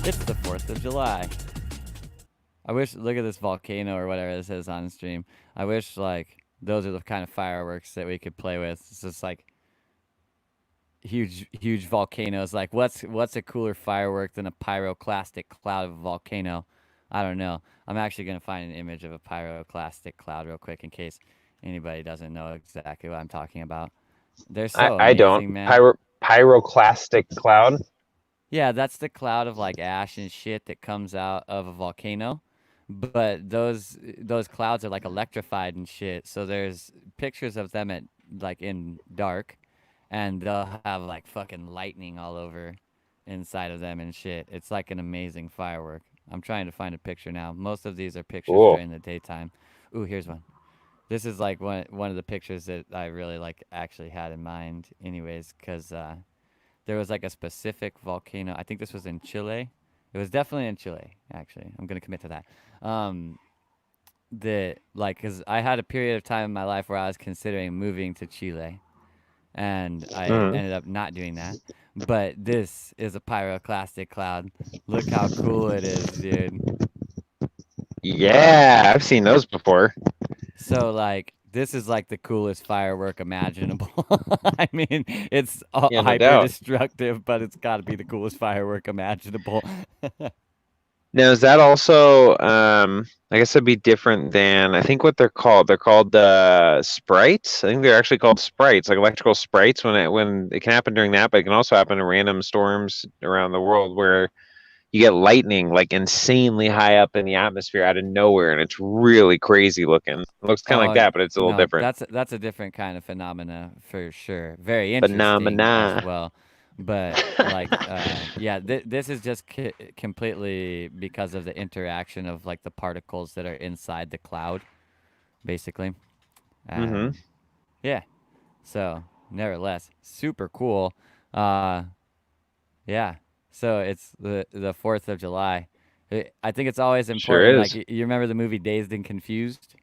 It's the 4th of July. I wish, look at this volcano or whatever it says on stream. I wish, like, those are the kind of fireworks that we could play with. It's just like huge volcanoes. Like, what's a cooler firework than a pyroclastic cloud of a volcano? I don't know. I'm actually gonna find an image of a pyroclastic cloud real quick in case anybody doesn't know exactly what I'm talking about. They're so I don't. amazing, man. Pyroclastic cloud. Yeah, that's the cloud of like ash and shit that comes out of a volcano. But those clouds are like electrified and shit. So there's pictures of them at like in dark, and they'll have like fucking lightning all over inside of them and shit. It's like an amazing firework. I'm trying to find a picture now. Most of these are pictures Cool. during the daytime. Ooh, here's one. This is like one of the pictures that I really like actually had in mind, anyways, because there was like a specific volcano. I think this was in Chile. It was definitely in Chile, actually. I'm gonna commit to that. Um, that like, cause I had a period of time in my life where I was considering moving to Chile, and I Mm. ended up not doing that. But this is a pyroclastic cloud. Look how cool it is, dude. Yeah, I've seen those before. So like this is like the coolest firework imaginable. I mean, it's Yeah, no hyper doubt. destructive, but it's got to be the coolest firework imaginable. Now, is that also, I guess it'd be different than, I think what they're called. They're called sprites. I think they're actually called sprites, like electrical sprites when it can happen during that, but it can also happen in random storms around the world where you get lightning like insanely high up in the atmosphere out of nowhere, and it's really crazy looking. It looks kind of like Oh that, but it's a little no, different. that's a different kind of phenomena for sure. Very interesting as Phenomena. well, but like, yeah, this is just completely because of the interaction of like the particles that are inside the cloud, basically. Mm-hmm. Um, yeah. So, nevertheless, super cool. Uh, yeah. So it's the 4th of July. I think it's always important. Sure Like is. you remember the movie Dazed and Confused?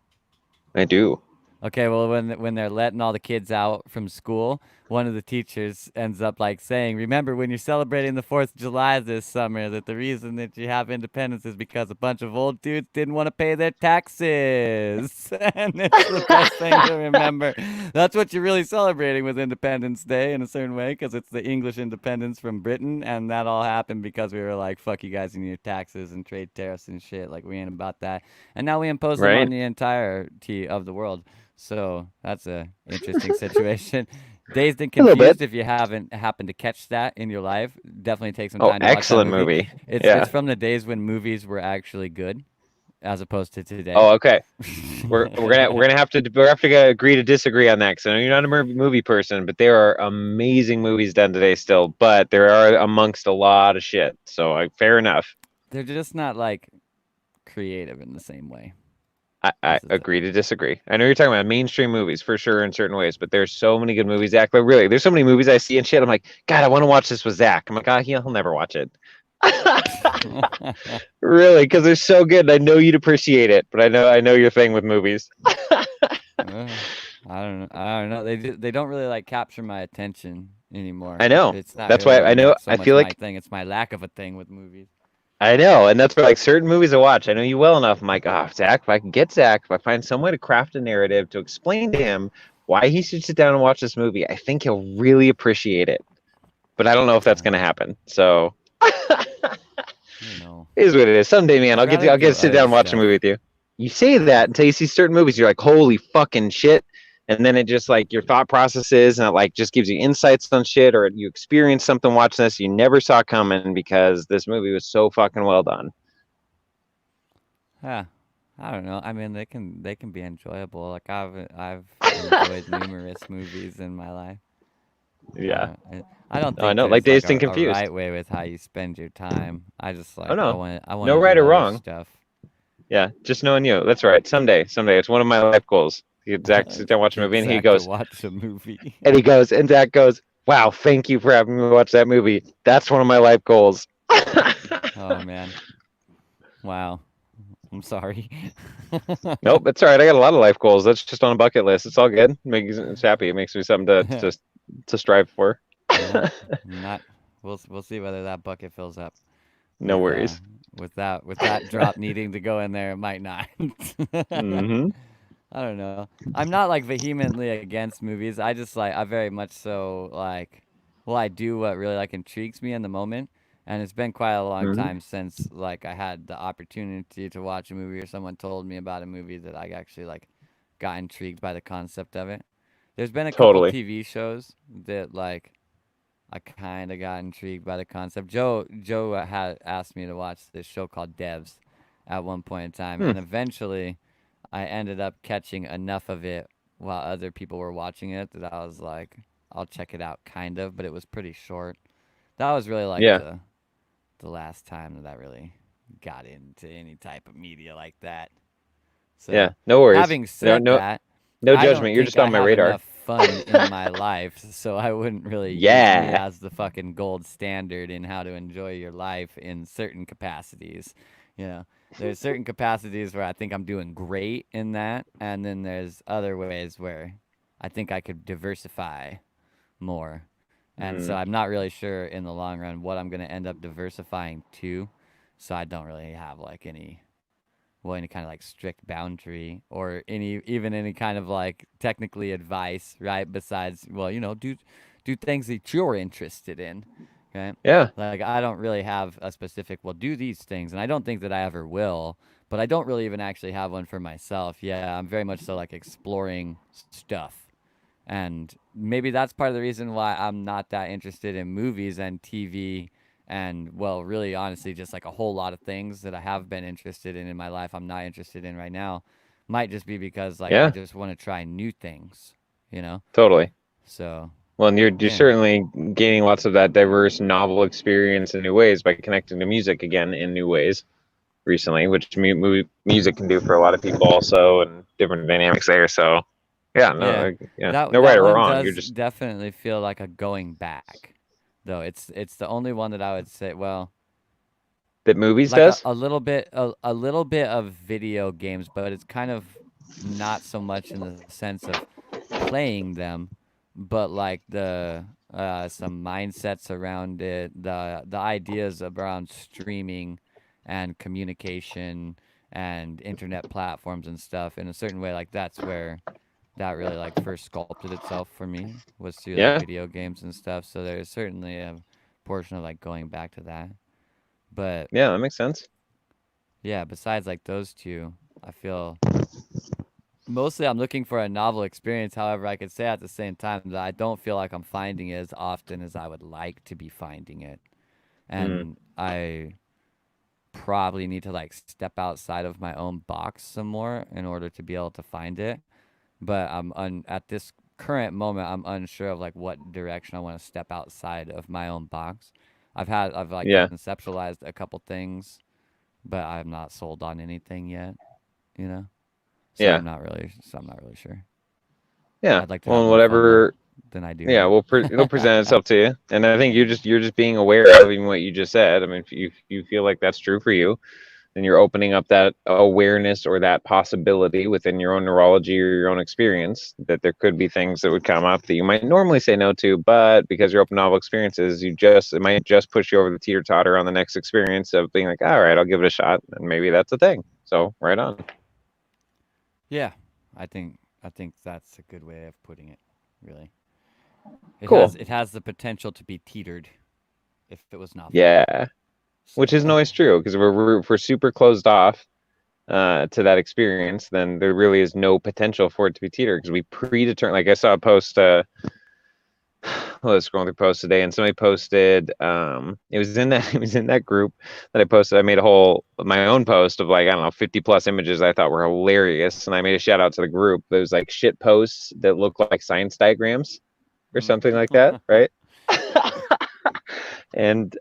I do. Okay, well when they're letting all the kids out from school, one of the teachers ends up like saying, "Remember when you're celebrating the 4th of July this summer that the reason that you have independence is because a bunch of old dudes didn't want to pay their taxes." And it's the best thing to remember. That's what you're really celebrating with Independence Day in a certain way because it's the English independence from Britain, and that all happened because we were like, "Fuck you guys and your taxes and trade tariffs and shit. Like we ain't about that." And now we impose them on Right? the entirety of the world. So that's a interesting situation. Dazed and A little bit. Confused, if you haven't happened to catch that in your life, definitely take some Oh, time to watch that excellent movie. movie. It's Yeah. from the days when movies were actually good, as opposed to today. Oh, okay. We're gonna have to agree to disagree on that because I know you're not a movie person, but there are amazing movies done today still. But there are amongst a lot of shit. So fair enough. They're just not like creative in the same way. I Is the thing. agree to disagree. I know you're talking about mainstream movies for sure in certain ways, but there's so many good movies. Zach, but really, there's so many movies I see and shit. I'm like, God, I want to watch this with Zach. I'm like, ah, he'll never watch it. Really, because they're so good. I know you'd appreciate it, but I know your thing with movies. I don't know. I don't know. They don't really like capture my attention anymore. I know. It's not That's really why I even know. like so I much feel my like thing. It's my lack of a thing with movies. I know, and that's why like certain movies I watch. I know you well enough. I'm like, oh, Zach, if I can get Zach, if I find some way to craft a narrative to explain to him why he should sit down and watch this movie, I think he'll really appreciate it. But I don't know if that's going to happen. So I don't know. it is what it is. Someday, man, I'd rather I'll get do to sit other down and watch a stuff. movie with you. You say that until you see certain movies, you're like, holy fucking shit. And then it just like your thought processes and it like just gives you insights on shit, or you experience something watching this you never saw coming because this movie was so fucking well done. Yeah. I don't know. I mean, they can be enjoyable. Like I've enjoyed numerous movies in my life. Yeah. I don't Oh, I think know, like there's like Dazed and a Confused. right way with how you spend your time. I just Oh like no, I want no to right do or other wrong. stuff. Yeah, just knowing you. That's right. Someday, it's one of my life goals. Zach sits down, watch a Get movie, Zach to watch a movie. and Zach goes, "Wow, thank you for having me watch that movie. That's one of my life goals." Oh man. Wow. I'm sorry. Nope, that's all right. I got a lot of life goals. That's just on a bucket list. It's all good. Makes me happy. It makes me something to strive for. Well, not. We'll see whether that bucket fills up. No worries. With that drop needing to go in there, it might not. Mm-hmm. I don't know. I'm not like vehemently against movies. I just like I very much so like well I do what really like intrigues me in the moment. And it's been quite a long Mm-hmm. time since like I had the opportunity to watch a movie or someone told me about a movie that I actually like got intrigued by the concept of it. There's been a couple Totally. TV shows that like I kind of got intrigued by the concept. Joe had asked me to watch this show called Devs at one point in time, Hmm. and eventually I ended up catching enough of it while other people were watching it that I was like, I'll check it out, kind of. But it was pretty short. That was really like Yeah. the last time that I really got into any type of media like that. Yeah. So, No worries. having No. said No. that, No I don't judgment. You're think just I on my have radar. enough fun in my life, so I wouldn't really use me Yeah. as the fucking gold standard in how to enjoy your life in certain capacities. You know, there's certain capacities where I think I'm doing great in that, and then there's other ways where I think I could diversify more. And so Mm. I'm not really sure in the long run what I'm going to end up diversifying to. So I don't really have like any kind of like strict boundary or even any kind of like technically advice, right? Besides, well, do things that you're interested in, right? Yeah. Like I don't really have a specific, well, do these things, and I don't think that I ever will. But I don't really even actually have one for myself. Yeah, I'm very much so like exploring stuff, and maybe that's part of the reason why I'm not that interested in movies and TV and, well, really honestly just like a whole lot of things that I have been interested in my life I'm not interested in right now. Might just be because like I Yeah. just want to try new things, you know? Totally. So, Well, and you're yeah. certainly gaining lots of that diverse, novel experience in new ways by connecting to music again in new ways recently, which music can do for a lot of people also, and different dynamics there. So, yeah, no, Yeah. yeah, no That right or one wrong. You're does just definitely feel like a going back. Though it's the only one that I would say, well, that movies like does. a little bit of video games, but it's kind of not so much in the sense of playing them, but like the some mindsets around it, the ideas around streaming and communication and internet platforms and stuff in a certain way. Like that's where that really like first sculpted itself for me was through like Yeah, video games and stuff. So there's certainly a portion of like going back to that. But yeah, that makes sense. yeah, besides like those two, I feel mostly I'm looking for a novel experience. However, I could say at the same time that I don't feel like I'm finding it as often as I would like to be finding it. Mm, And I probably need to like step outside of my own box some more in order to be able to find it. But at this current moment, I'm unsure of like what direction I want to step outside of my own box. I've like yeah, conceptualized a couple things, but I'm not sold on anything yet, you know? yeah, So I'm not really sure. yeah. I'd like to have Well, more fun though whatever. than I do Yeah, now. well, it'll present itself to you, and I think you're just being aware of even what you just said. I mean, if you feel like that's true for you, then you're opening up that awareness or that possibility within your own neurology or your own experience that there could be things that would come up that you might normally say no to, but because you're open to novel experiences, it might just push you over the teeter totter on the next experience of being like, all right, I'll give it a shot, and maybe that's a thing. So right on. Yeah, I think that's a good way of putting it. Really, Cool. it has the potential to be teetered if it was novel. Yeah, which So isn't always true because if we're super closed off to that experience, then there really is no potential for it to be teeter because we predetermine. Like I saw a post. I was scrolling through posts today, and somebody posted. It was in that it was in that group that I posted. I made my own post of like I don't know 50 plus images I thought were hilarious, and I made a shout out to the group. There was like shit posts that look like science diagrams or mm. something like that, right? And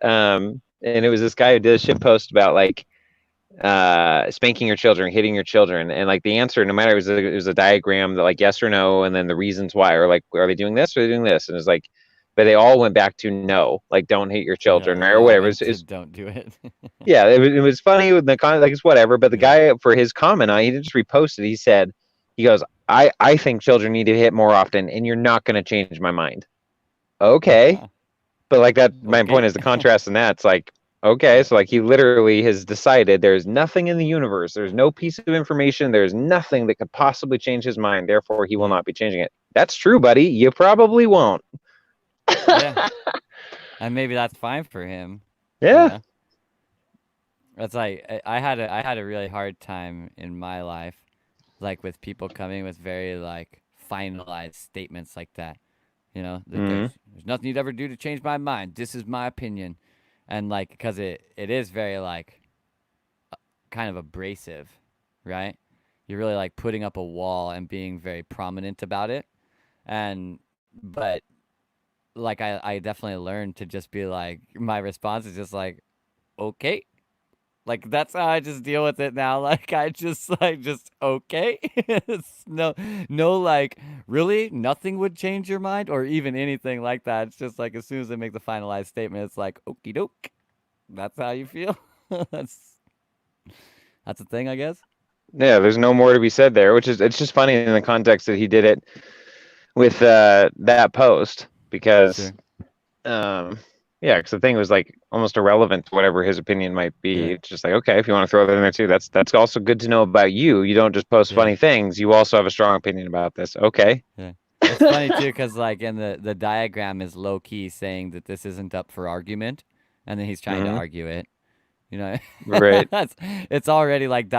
it was this guy who did a shit post about like spanking your children, hitting your children, and like the answer, no matter it was a diagram that like yes or no, and then the reasons why, or like are they doing this or are they doing this, and it's like, but they all went back to no, like don't hit your Yeah, children they or all whatever. went to don't do it. Yeah, it was funny with the like it's whatever, but the Yeah. guy for his comment, he just reposted. He said, he goes, I think children need to hit more often, and you're not going to change my mind. Okay, but like that, my point Okay. is the contrast in that. It's like Okay, Yeah. so like he literally has decided there's nothing in the universe, there's no piece of information, there's nothing that could possibly change his mind, therefore he will Yeah. not be changing it. That's true, buddy. You probably won't. Yeah. And maybe that's fine for him. You Yeah. know? It's like I had a really hard time in my life, like with people coming with very like finalized statements like that. You know, that Hmm. there's nothing you'd ever do to change my mind. This is my opinion, and like because it is very like kind of abrasive, right? You're really like putting up a wall and being very prominent about it, and but like I definitely learned to just be like my response is just like okay. Like that's how I just deal with it now. Like I just just okay. It's no like really nothing would change your mind or even anything like that. It's just like as soon as they make the finalized statement, it's like okie doke. That's how you feel. that's that's a thing, I guess. Yeah, there's no more to be said there, which is it's just funny in the context that he did it with that post because Sure. um yeah, because the thing was like almost irrelevant to whatever his opinion might be. Yeah. It's just like, okay, if you want to throw that in there too, that's also good to know about you. You don't just post Yeah. funny things. You also have a strong opinion about this. Okay. Yeah. It's funny too because like in the diagram is low key saying that this isn't up for argument, and then he's trying to Hmm. argue it. You know, Right. that's it's already like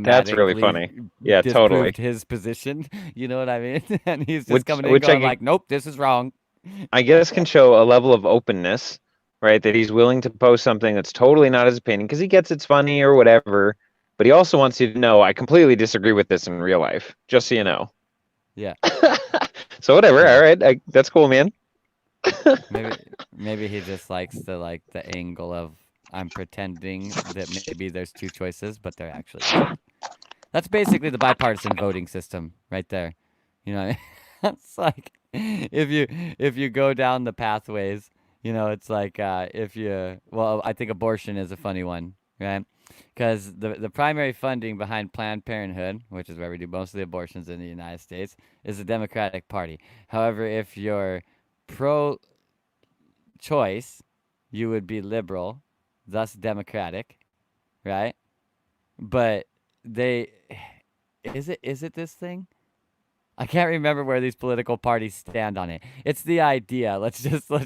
That's really diagrammatically funny. Yeah, disproved totally. his position. You know what I mean? And he's just Which coming in which going like, "Nope, this is wrong." I guess can show a level of openness, right? That he's willing to post something that's totally not his opinion because he gets it's funny or whatever. But he also wants you to know I completely disagree with this in real life, just so you know. Yeah, So whatever. yeah. All right, that's cool, man. Maybe he just likes the angle of I'm pretending that maybe there's two choices, but there actually isn't. That's basically the bipartisan voting system right there. You know, it's like if you go down the pathways, it's like if you well, I think abortion is a funny one, right? Because the primary funding behind Planned Parenthood, which is where we do most of the abortions in the United States, is the Democratic Party. However, if you're pro choice, you would be liberal, thus Democratic, right? But they is it this thing? I can't remember where these political parties stand on it. It's the idea. Let's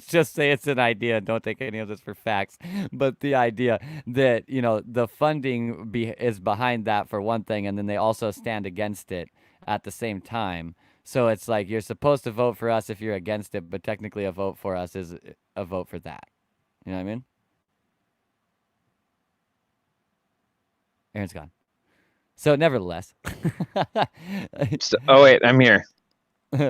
just say it's an idea. Don't take any of this for facts. But the idea that the funding is behind that for one thing, and then they also stand against it at the same time. So it's like you're supposed to vote for us if you're against it, but technically a vote for us is a vote for that. You know what I mean? Aaron's gone. So nevertheless, So, oh wait, I'm here.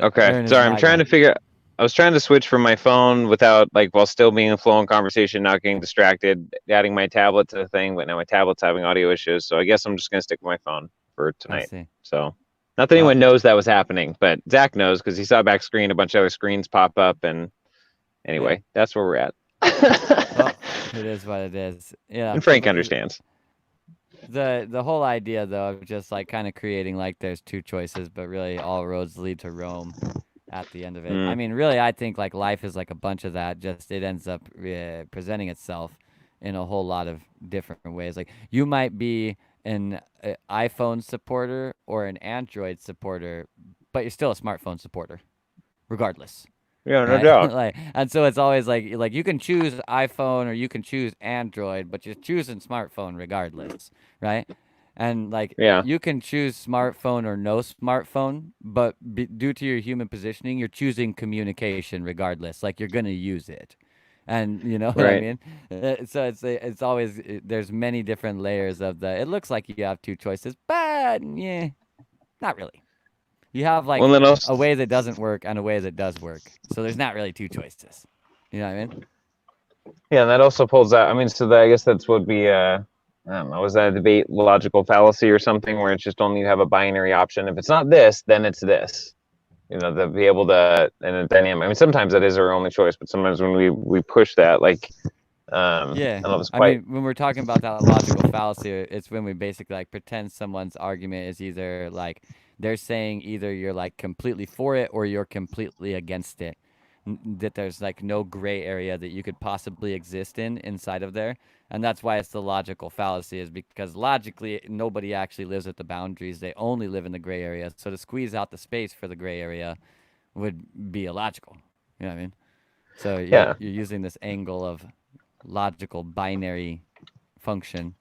Okay, Aaron is sorry. I'm not trying gone. to figure. I was trying to switch from my phone without like while still being in flowing conversation, not getting distracted, adding my tablet to the thing, but now my tablet's having audio issues. So I guess I'm just gonna stick with my phone for I tonight. see. So not that Well, anyone knows that was happening, but Zach knows because he saw back screen a bunch of other screens pop up, and yeah. anyway, that's where we're at. Well, it is what it is. Yeah. And Frank understands. The whole idea though of just like kind of creating like there's two choices, but really all roads lead to Rome at the end of it. I Mm, mean, really, I think like life is like a bunch of that. Just it ends up presenting itself in a whole lot of different ways. Like you might be an iPhone supporter or an Android supporter, but you're still a smartphone supporter, regardless. yeah, no Right? doubt. Like, and so it's always like you can choose iPhone or you can choose Android, but you're choosing smartphone regardless, right? And like Yeah, you can choose smartphone or no smartphone, but due to your human positioning, you're choosing communication regardless. Like you're gonna use it, and you know what I right. mean. So it's always there's many different layers of the. It looks like you have two choices, but yeah, not really. You have Well, like then a also, way that doesn't work and a way that does work. So there's not really two choices. You know what I mean? yeah, and that also pulls out. I mean, so that I guess that's would be I don't know, was that a debate logical fallacy or something where it's just only you have a binary option. If it's not this, then it's this. You know, to be able to and a dynamic. I mean, sometimes that is our only choice, but sometimes when we push that, like, I Yeah. don't know if it's I quite. mean, when we're talking about that logical fallacy, it's when we basically like pretend someone's argument is either like they're saying either you're like completely for it or you're completely against it. that there's like no gray area that you could possibly exist in inside of there. And that's why it's the logical fallacy, is because logically nobody actually lives at the boundaries. They only live in the gray area. So to squeeze out the space for the gray area would be illogical. You know what I mean? So Yeah. you're using this angle of logical binary function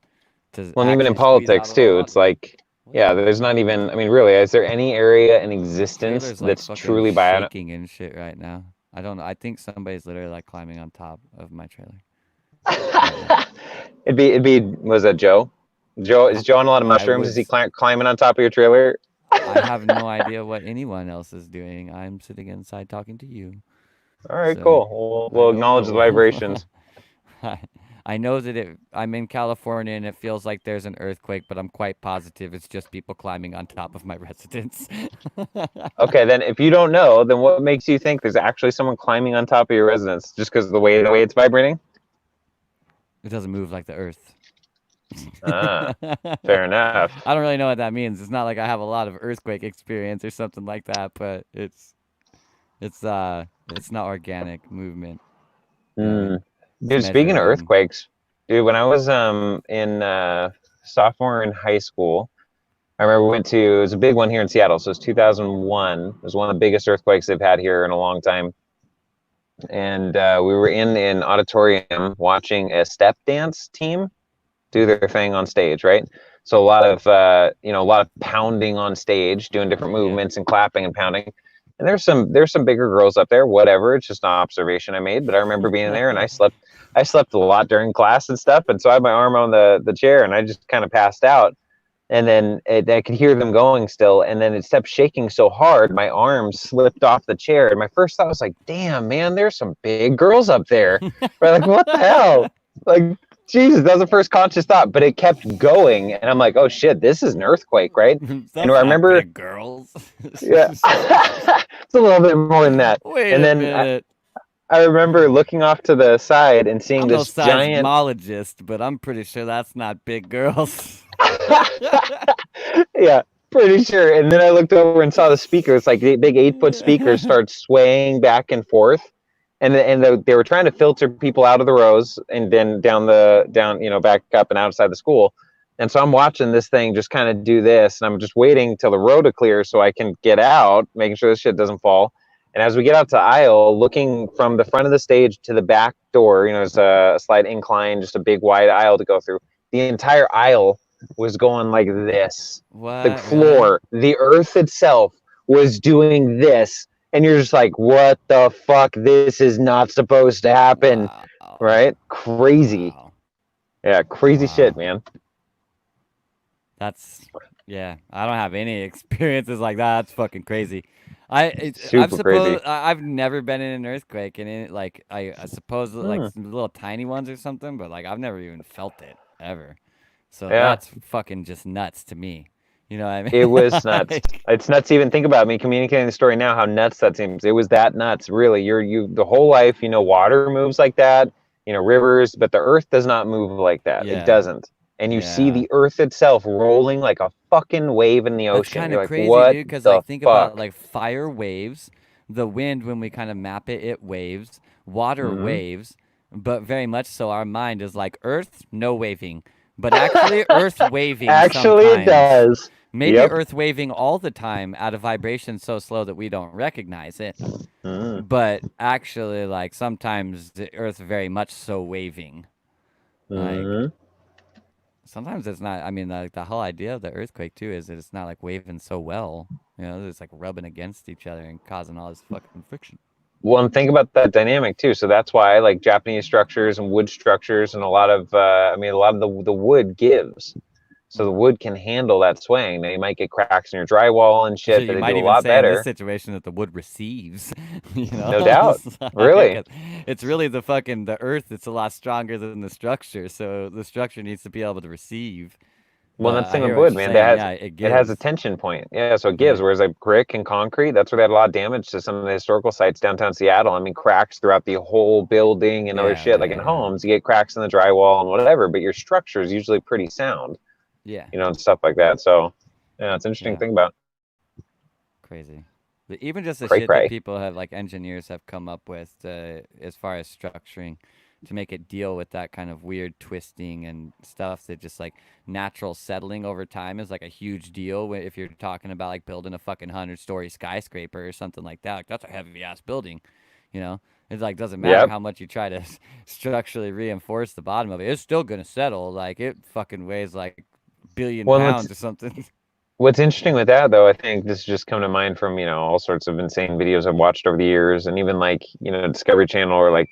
to Well, and even in actually squeeze out politics all the too, it's logic. like, What yeah, the there's not fuck? even. I mean, really, is there any area in My existence trailer's like that's fucking truly bio? shaking and shit right now. I don't know. I think somebody's literally like climbing on top of my trailer right now. It'd be. Was that Joe? Joe I, is Joe on a lot of I mushrooms? Is he was. climbing on top of your trailer? I have no idea what anyone else is doing. I'm sitting inside talking to you. All right, So cool. I We'll don't acknowledge the know. vibrations. I know that I'm in California and it feels like there's an earthquake, but I'm quite positive it's just people climbing on top of my residence. Okay, then if you don't know, then what makes you think there's actually someone climbing on top of your residence? Just because of the way it's vibrating? It doesn't move like the earth. Ah, fair enough. I don't really know what that means. It's not like I have a lot of earthquake experience or something like that, but it's not organic movement. You know what I mean? Mm. It's Dude, speaking measured of in. earthquakes, dude, when I was in sophomore in high school, I remember we went to it was a big one here in Seattle. So it was 2001. It was one of the biggest earthquakes they've had here in a long time. And we were in an auditorium watching a step dance team do Mhm. their thing on stage, right? So a lot of a lot of pounding on stage, doing different Yeah. movements and clapping and pounding. And there's some bigger girls up there. Whatever, it's just an observation I made. But I remember being there, and I slept a lot during class and stuff. And so I had my arm on the chair, and I just kind of passed out. And then I could hear them going still, and then it kept shaking so hard, my arm slipped off the chair. And my first thought was like, "Damn, man, there's some big girls up there." Right? Like, what the hell? Like, Jesus, that was the first conscious thought, but it kept going, and I'm like, "Oh shit, this is an earthquake, right?" And That's I not remember, big girls. yeah, it's a little bit more than that. Wait And a then minute. I remember looking off to the side and seeing I'm no this giant. seismologist, but I'm pretty sure that's not big girls. Yeah, pretty sure. And then I looked over and saw the speakers, like the big 8 foot speakers, start swaying back and forth. They were trying to filter people out of the rows and then down back up and outside the school. And so I'm watching this thing just kind of do this, and I'm just waiting till the road to clear so I can get out, making sure this shit doesn't fall. And as we get out to aisle, looking from the front of the stage to the back door, there's a slight incline, just a big wide aisle to go through. The entire aisle was going like this. The What? Really? floor, the earth itself was doing this. And you're just like, what the fuck? This is not supposed to happen. Wow. Right? Crazy. Wow. Yeah, crazy shit, Wow. man. That's yeah. I don't have any experiences like that. That's fucking crazy. I've Super crazy. I've never been in an earthquake, and like I suppose like Hmm. some little tiny ones or something, but like I've never even felt it ever. So Yeah, that's fucking just nuts to me. You know what I it was mean? nuts. Like, It's nuts to even think about me communicating the story now, how nuts that seems. It was that nuts, really. The whole life, water moves like that, rivers, but the earth does not move like that. It yeah, doesn't. And you see yeah. the earth itself rolling like a fucking wave in the That's ocean. kind You're of like, crazy, what dude. Because the like think about fuck? like fire waves, the wind when we kind of map it, it waves. Water Hmm. waves, but very much so our mind is like Earth, no waving, but actually Earth waving Actually, it sometimes. does. Maybe Yep. Earth waving all the time at a vibration so slow that we don't recognize it. Mm. But actually, like sometimes the Earth very much so waving. Like Hmm. sometimes it's not. I mean, the whole idea of the earthquake too is that it's not like waving so well. It's like rubbing against each other and causing all this fucking friction. Well, and think about that dynamic too. So that's why, like Japanese structures and wood structures, and a lot of the wood gives. So the Mm. wood can handle that swaying. Now you might get cracks in your drywall and So shit, but you they might do a even lot say in this better, situation that the wood receives, you know? no doubt. So, Really. 'cause it's really the earth that's a lot stronger than the structure. So the structure needs to be able to receive. Well, But that's the I thing hear with what wood, you're man. saying. Yeah, it It has a gives. tension point. Yeah, so it gives. Yeah. Whereas like brick and concrete, that's where they had a lot of damage to some of the historical sites downtown Seattle. I mean, cracks throughout the whole building and other Yeah, shit. Like yeah, in yeah. homes, you get cracks in the drywall and whatever, but your structure is usually pretty sound, Yeah. and stuff like that. So, yeah, it's an interesting Yeah. thing about. Crazy. Even just the Cray shit that cray. people have, like engineers have come up with as far as structuring to make it deal with that kind of weird twisting and stuff that just like natural settling over time is like a huge deal if you're talking about like building a fucking 100-story skyscraper or something like that. Like, that's a heavy ass building, you know? It like doesn't matter Yep. how much you try to structurally reinforce the bottom of it. It's still gonna settle. Like it fucking weighs like billion Well, what's pounds or something. what's interesting with that though, I think this has just come to mind from, all sorts of insane videos I've watched over the years, and even like, Discovery Channel, or like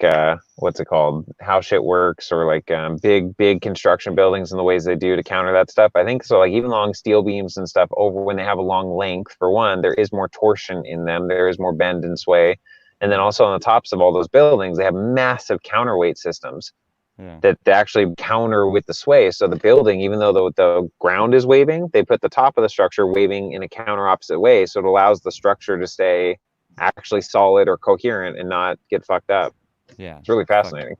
what's it called? How Shit Works, or like big construction buildings and the ways they do to counter that stuff. I think so, like even long steel beams and stuff, over when they have a long length, for one, there is more torsion in them, there is more bend and sway. And then Yeah, also on the tops of all those buildings, they have massive counterweight systems yeah, that they actually counter with the sway. So the building, even though the ground is waving, they put the top of the structure waving in a counter opposite way. So it allows the structure to stay actually solid or coherent and not get fucked up. yeah. It's really It's fuck. fascinating.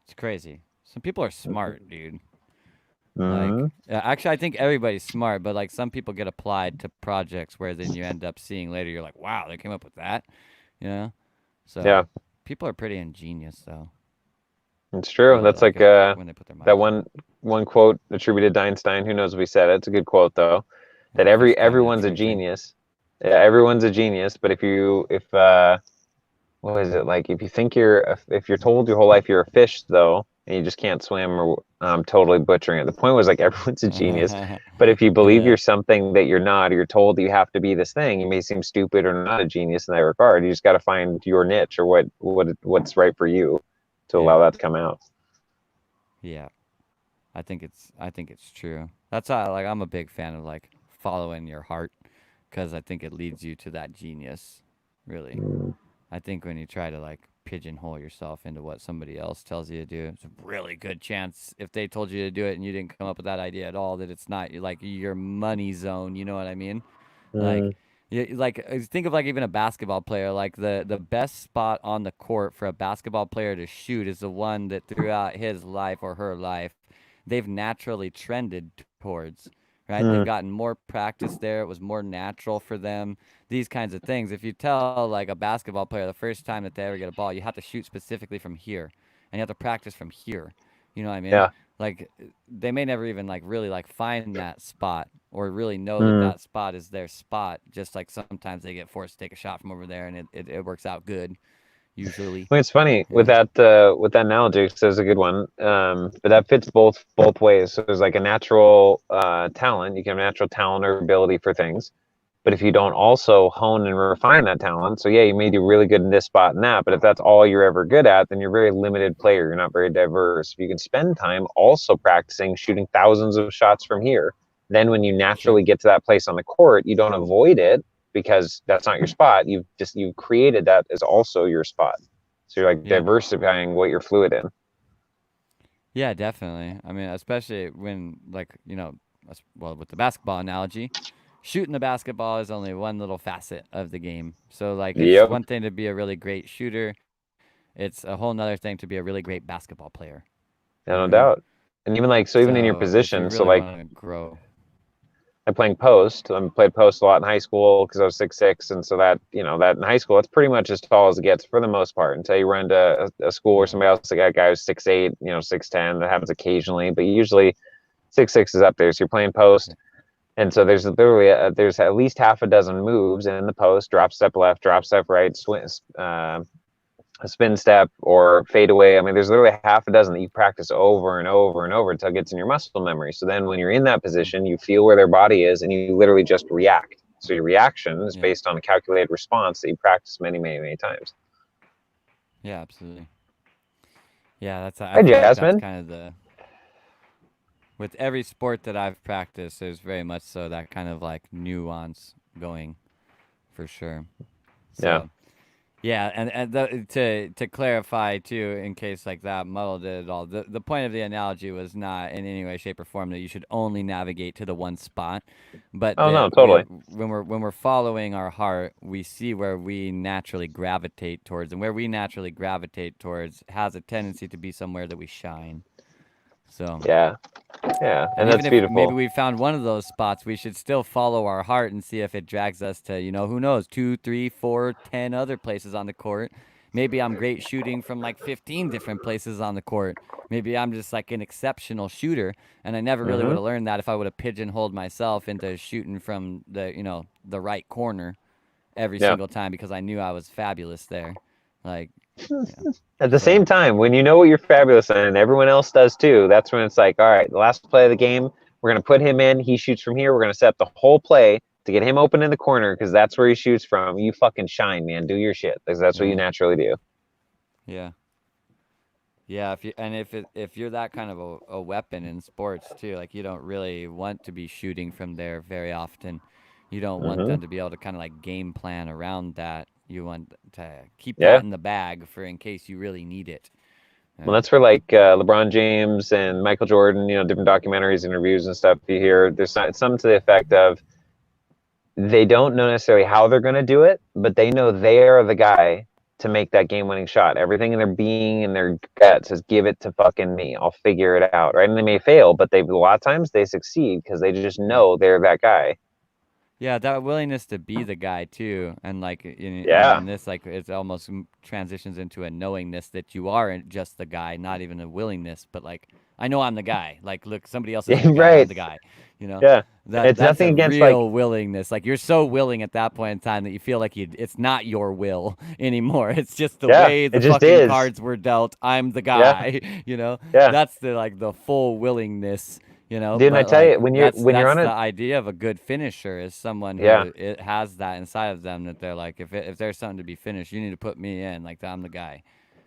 It's crazy. Some people are smart, dude. Like, Mm-hmm. actually, I think everybody's smart, but like some people get applied to projects where then you end up seeing later, you're like, wow, they came up with that, you know? So Yeah, people are pretty ingenious, though. it's true. Really, That's like like if when they put their that mind to it. one quote attributed to Einstein. Who knows if he said it? It's a good quote though. Yeah, That fish climate of everyone's a true thing. genius. Yeah, everyone's a genius. But if what is it like? If you think if you're told your whole life you're a fish, though, and you just can't swim, or I'm totally butchering it. The point was like everyone's a genius, but if you believe Yeah, you're something that you're not, or you're told that you have to be this thing, you may seem stupid or not a genius in that regard. You just got to find your niche, or what's right for you to yeah, allow that to come out. yeah. I think it's true. That's why like I'm a big fan of like following your heart because I think it leads you to that genius. Really. Mm, I think when you try to like pigeonhole yourself into what somebody else tells you to do, it's a really good chance if they told you to do it and you didn't come up with that idea at all that it's not like your money zone. You know what I mean? Like, mm, think of like even a basketball player. Like the best spot on the court for a basketball player to shoot is the one that throughout his life or her life, they've naturally trended towards. Right? They've mm, gotten more practice there. It was more natural for them. These kinds of things. If you tell like a basketball player the first time that they ever get a ball, you have to shoot specifically from here, and you have to practice from here. You know what I mean? yeah. Like they may never even like really like find that spot or really know that Mm. that spot is their spot. Just like sometimes they get forced to take a shot from over there, and it works out good usually. Well, it's funny Yeah. with that analogy. 'Cause there's a good one, but that fits both ways. So there's like a natural talent. You can have natural talent or ability for things, but if you don't also hone and refine that talent, so yeah, you may do really good in this spot and that, but if that's all you're ever good at, then you're a very limited player. You're not very diverse. If you can spend time also practicing shooting thousands of shots from here, then when you Sure. naturally get to that place on the court, you don't avoid it because that's not your spot. You've created that as also your spot. So you're like Yeah. diversifying what you're fluid in. Yeah, definitely. I mean, especially when like well with the basketball analogy, shooting the basketball is only one little facet of the game. So like it's Yep, one thing to be a really great shooter. It's a whole nother thing to be a really great basketball player. You know what no I mean? doubt. And even like so, even in your So if you position, so really like want to grow, I playing post. I played post a lot in high school because I was 6'6", and so that that in high school, it's pretty much as tall as it gets for the most part. Until you run to a school where yeah, somebody else, like a guy who's 6'8", 6'10". That happens occasionally, but usually 6'6" is up there. So you're playing post, yeah, and so there's literally there's at least half a dozen moves in the post: drop step left, drop step right, a spin step, or fade away. I mean, there's literally half a dozen that you practice over and over and over until it gets in your muscle memory. So then when you're in that mm, position, you feel where their body is and you literally just react. So your reaction is yeah, based on a calculated response that you practice many, many, many times. yeah, absolutely. Yeah, I Hi, feel like that's Jasmine. kind of the with every sport that I've practiced. There's very much so that kind of like nuance going for sure. Yeah. So yeah, to clarify too, in case like that muddled it at all, the point of the analogy was not in any way, shape, or form that you should only navigate to the one spot, but Oh, no, that we totally. when we're following our heart, we see where we naturally gravitate towards, and where we naturally gravitate towards has a tendency to be somewhere that we shine. So. Yeah. Yeah. And And even that's if maybe beautiful. we found one of those spots, we should still follow our heart and see if it drags us to, who knows, 2, 3, 4, 10 other places on the court. Maybe I'm great shooting from like 15 different places on the court. Maybe I'm just like an exceptional shooter, and I never really would Hmm. have learned that if I would have pigeonholed myself into shooting from the right corner every Yeah. single time because I knew I was fabulous there. Like, yeah. At the same So, time, when you know what you're fabulous in and everyone else does too, that's when it's like, all right, the last play of the game, we're going to put him in. He shoots from here. We're going to set up the whole play to get him open in the corner because that's where he shoots from. You fucking shine, man. Do your shit because that's what you yeah. naturally do. Yeah. Yeah, if you're that kind of a weapon in sports too, like you don't really want to be shooting from there very often. You don't want Hmm. them to be able to kind of like game plan around that. You want to keep that Yeah. in the bag for in case you really need it. Well, Uh, that's where like LeBron James and Michael Jordan, different documentaries, interviews, and stuff you hear. There's some to the effect of they don't know necessarily how they're going to do it, but they know they are the guy to make that game-winning shot. Everything in their being and their gut says, "Give it to fucking me. I'll figure it out." Right? And they may fail, but a lot of times they succeed because they just yeah. know they're that guy. Yeah, that willingness to be the guy too, and like Yeah. in this, like it's almost transitions into a knowingness that you aren't just the guy, not even a willingness, but like I know I'm the guy. Like, look, somebody else isn't the guy. I'm Right. the guy. You know, Yeah. And it's that's nothing a against like, real willingness. Like you're so willing at that point in time that you feel like it's not your will anymore. It's just the yeah, way it the just fucking is. cards were dealt. I'm the Yeah. guy. Yeah. That's the full willingness. Dude, and I But tell like you, when you're that's when you're that's on the it, idea of a good finisher is someone yeah. who it has that inside of them that they're like if there's something to be finished, you need to put me in. Like I'm the guy.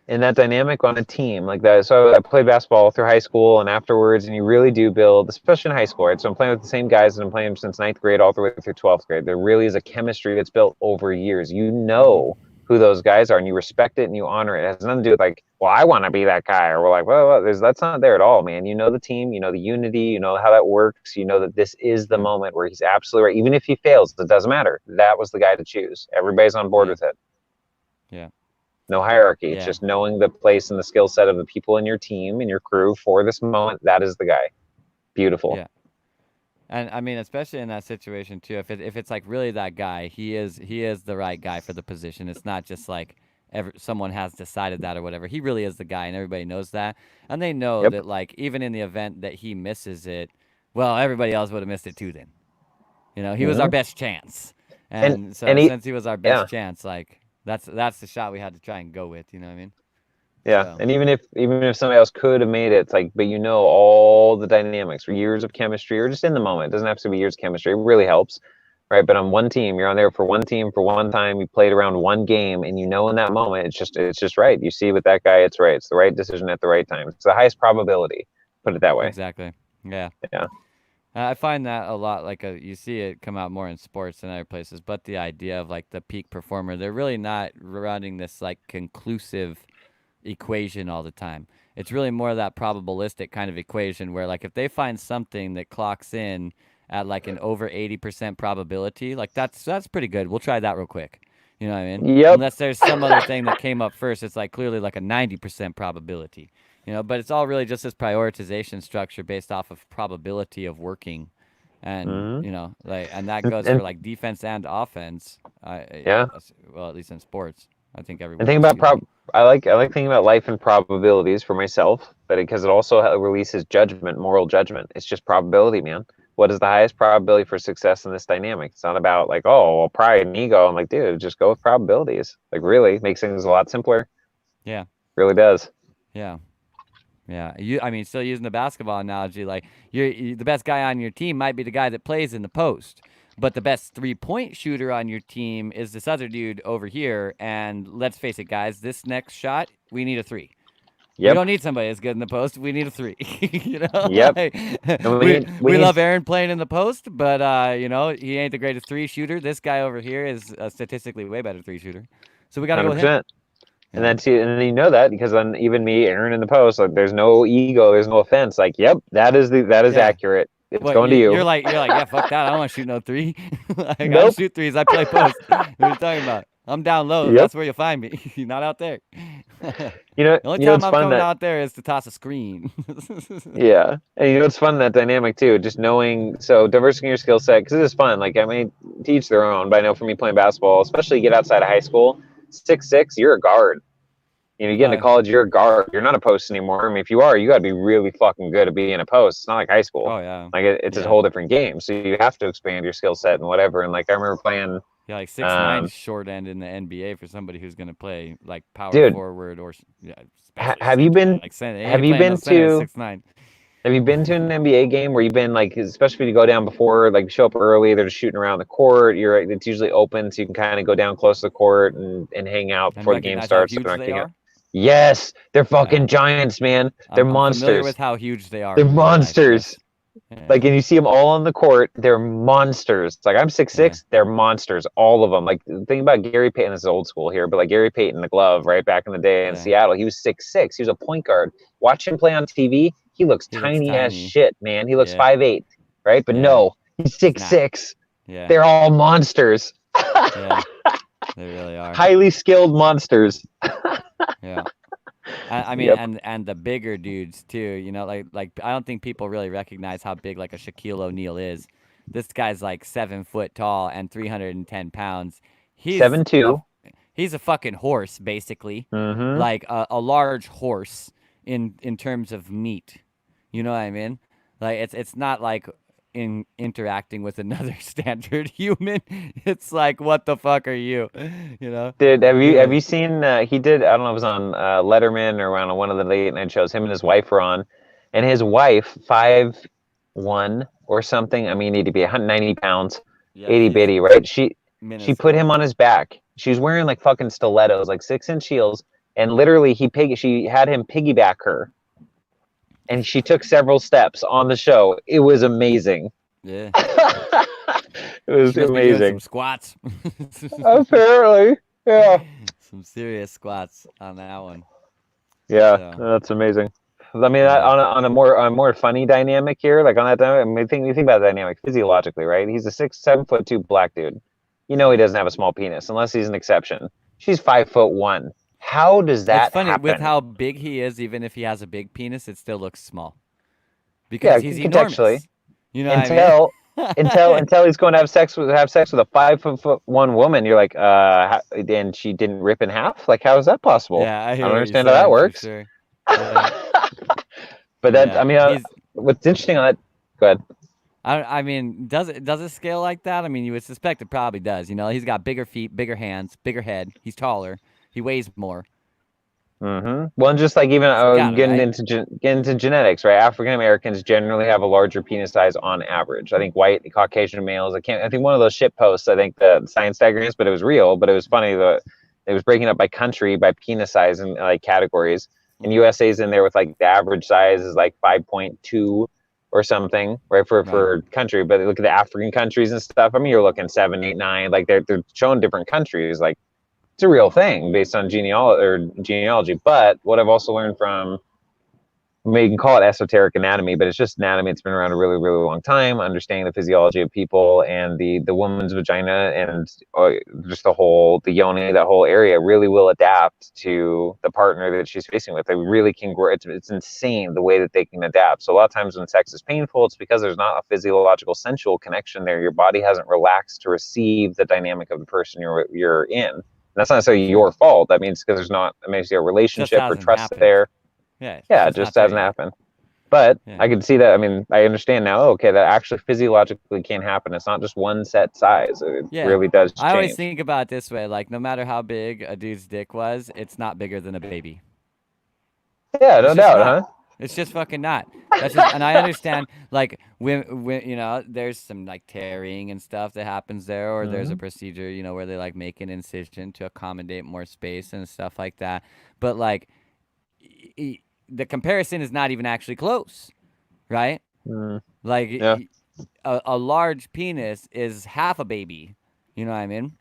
And that dynamic on a team like that. So I played basketball through high school and afterwards, and you really do build, especially in high school, right? So I'm playing with the same guys, and I'm playing since ninth grade all the way through 12th grade. There really is a chemistry that's built over years. You Hmm. know who those guys are, and you respect it and you honor it. It has nothing to do with like, well, I want to be that guy, or we're like, well, that's not there at all, man. You know the team, you know the unity, you know how that works. You know that this is the Yeah. moment where he's absolutely right. Even if he fails, it doesn't matter. That was the guy to choose. Everybody's on board Yeah. with it. Yeah. No hierarchy. It's Yeah. just knowing the place and the skill set of the people in your team and your crew for this moment. That is the guy. Beautiful. Yeah. And I mean, especially in that situation too, if it's like really that guy, he is the right guy for the position. It's not just like someone has decided that or whatever. He really is the guy, and everybody knows that. And they know Yep. that like even in the event that he misses it, well, everybody else would have missed it too. Then he was our Hmm. best chance, And and so and he, since he was our yeah, best chance, like that's the shot we had to try and go with. You know what I mean? yeah. So And even if somebody else could have made it, it's like, but you know all the dynamics, for years of chemistry, or just in the moment. It doesn't have to be years of chemistry. It really helps, right? But on one team, you're on there for one team for one time. You played around one game, and you know in that moment, it's just right. You see with that guy, it's right. It's the right decision at the right time. It's the highest probability. Put it that way. exactly. Yeah. Yeah. I find that a lot. Like you see it come out more in sports than other places. But the idea of like the peak performer, they're really not running this like conclusive equation all the time. It's really more of that probabilistic kind of equation where like if they find something that clocks in at like an over 80% probability, like that's pretty good. We'll try that real quick. You know what I mean? Yep. Unless there's some other thing that came up first, it's like clearly like a 90% probability. But it's all really just this prioritization structure based off of probability of working. And Hmm. like, and that goes for And like defense and offense. yeah. Well, at least in sports, I think And everywhere think else about too. Like, I like thinking about life and probabilities for myself, but because it also releases judgment, moral judgment. It's just probability, man. What is the highest probability for success in this dynamic? It's not about like, oh, well, pride and ego. I'm like, dude, just go with probabilities. Like, really makes things a lot simpler. yeah, Really does. yeah. Yeah, I mean, still using the basketball analogy, like the best guy on your team might be the guy that plays in the post, but the best 3-point shooter on your team is this other dude over here. And let's face it, guys, this next shot, we need a three. We Yep. don't need somebody that's good in the post. We need a three. Yep. Like, And we we need we we need love Aaron playing in the post, but he ain't the greatest three shooter. This guy over here is a statistically way better three shooter, so we got to go with him. 100%. You And know? then you know that because then even me, Aaron in the post, like there's no ego, there's no offense. Like, yep, that is Yeah. accurate. It's What going to you're you. like? You're like, yeah, fuck that. I don't want to shoot no three. Like, I don't Nope. shoot threes. I play post. What are you talking about? I'm down low. Yep. That's where you'll find me. You're not out there. The only time what's I'm fun coming that out there is to toss a screen. yeah, and what's fun that dynamic too, just knowing so diversifying your skill set because it is fun. Like I mean, to each their own. But I know for me playing basketball, especially get outside of high school, 6'6", you're a guard. You get into Oh, college, you're a guard. You're not a post anymore. I mean, if you are, you got to be really fucking good at being a post. It's not like high school. oh yeah, Like it's a yeah, whole different game. So you have to expand your skill set and whatever. And like I remember playing, yeah. Like 6'9" um, short end in the NBA for somebody who's gonna play like power dude, forward or yeah, especially have you center. been Like center, they have ain't you playing no been center at to 6'9". have you been to an NBA game where you've been like, especially if you go down before, like show up early, they're just shooting around the court. It's usually open, so you can kind of go down close to the court and hang out And before the game recognize how starts. So huge they're not they kicking out. are. Yes, they're Yeah, fucking giants, man. They're I'm familiar with monsters. how huge they are They're in real life. monsters. Yes. Yeah, Like, and you see them all on the court. They're monsters. Like, I'm six yeah, six. They're monsters, all of them. Like, think about Gary Payton. This is old school here, but like Gary Payton, the glove, right back in the day in yeah. Seattle, he was 6'6". He was a point guard. Watch him play on TV. He looks He looks tiny as tiny. shit, man. He looks Yeah, 5'8", right? But yeah. no, he's He's six not. six. Yeah, They're all monsters. yeah. They really are. Highly skilled monsters. Yeah. I mean, Yep. and the bigger dudes too. Like I don't think people really recognize how big like a Shaquille O'Neal is. This guy's like 7 foot tall and 310 pounds. He's Seven a two. he's a fucking horse basically, Mm-hmm. like a large horse in terms of meat. You know what I mean? Like it's not like in interacting with another standard human. It's like what the fuck are you? You know? Did have Yeah. you seen he did I don't know if it was on Letterman or on one of the late night shows him and his wife were on and his wife 5'1" or something I mean need to be 190 pounds Yeah, itty he's bitty right she put minuscule. him on his back she was wearing like fucking stilettos like 6-inch heels and literally she had him piggyback her and she took several steps on the show it was amazing Yeah. it was She must be doing some amazing squats. apparently yeah Some serious squats on that one. yeah So, that's amazing I mean, yeah. on a more funny dynamic here, like on that dynamic, I mean, you think about the dynamic physiologically, right? He's a 7'2" black dude. You know he doesn't have a small penis unless he's an exception. She's 5'1". How does It's that funny with happen? how big he is, even if he has a big penis, it still looks small Yeah, because he's contextually, enormous. You know what I mean? until he's going to have sex with a 5'1" woman. You're like, and she didn't rip in half. Like, how is that possible? Yeah, I I don't hear what you're understand how that saying for works. sure. Yeah. But that, I Yeah. mean, He's what's interesting on that? Go ahead. I mean, does it scale like that? I mean, you would suspect it probably does. He's got bigger feet, bigger hands, bigger head. He's taller. He weighs more. Mm-hmm. Well, and just like even It's gotta, getting right? into getting into genetics, right? African Americans generally have a larger penis size on average. I think white Caucasian males. I think one of those shit posts. I think the science diagrams, but it was real. But it was funny that it was breaking up by country, by penis size, and like categories. And Hmm. USA's in there with like the average size is like 5.2 or something, right? Right. For country. But look at the African countries and stuff. I mean, you're looking 7, 8, 9. Like they're showing different countries. Like it's a real thing based on genealogy. But what I've also learned from, you can call it esoteric anatomy, but it's just anatomy. It's been around a really, really long time. Understanding the physiology of people and the woman's vagina and just the yoni, that whole area really will adapt to the partner that she's facing with. They really can grow. It's insane the way that they can adapt. So a lot of times when sex is painful, it's because there's not a physiological sensual connection there. Your body hasn't relaxed to receive the dynamic of the person you're in. And that's not necessarily Sure. your fault. That means because there's not maybe a Just relationship or hasn't trust happened. there. Yeah, it's Yeah, it just just not there hasn't yet. happened. But Yeah. I can see that. I mean, I understand now. Okay, that actually physiologically can happen. It's not just one set size. It Yeah. really does I always change. think about it this way, like no matter how big a dude's dick was, it's not bigger than a baby. Yeah, It's no just doubt, not. huh? It's just fucking not. That's just, and I understand, like, when there's some like tearing and stuff that happens there, or there's a Mm-hmm. procedure, where they like make an incision to accommodate more space and stuff like that. But like, the comparison is not even actually close, right? Mm, Like, yeah, a large penis is half a baby. You know what I mean?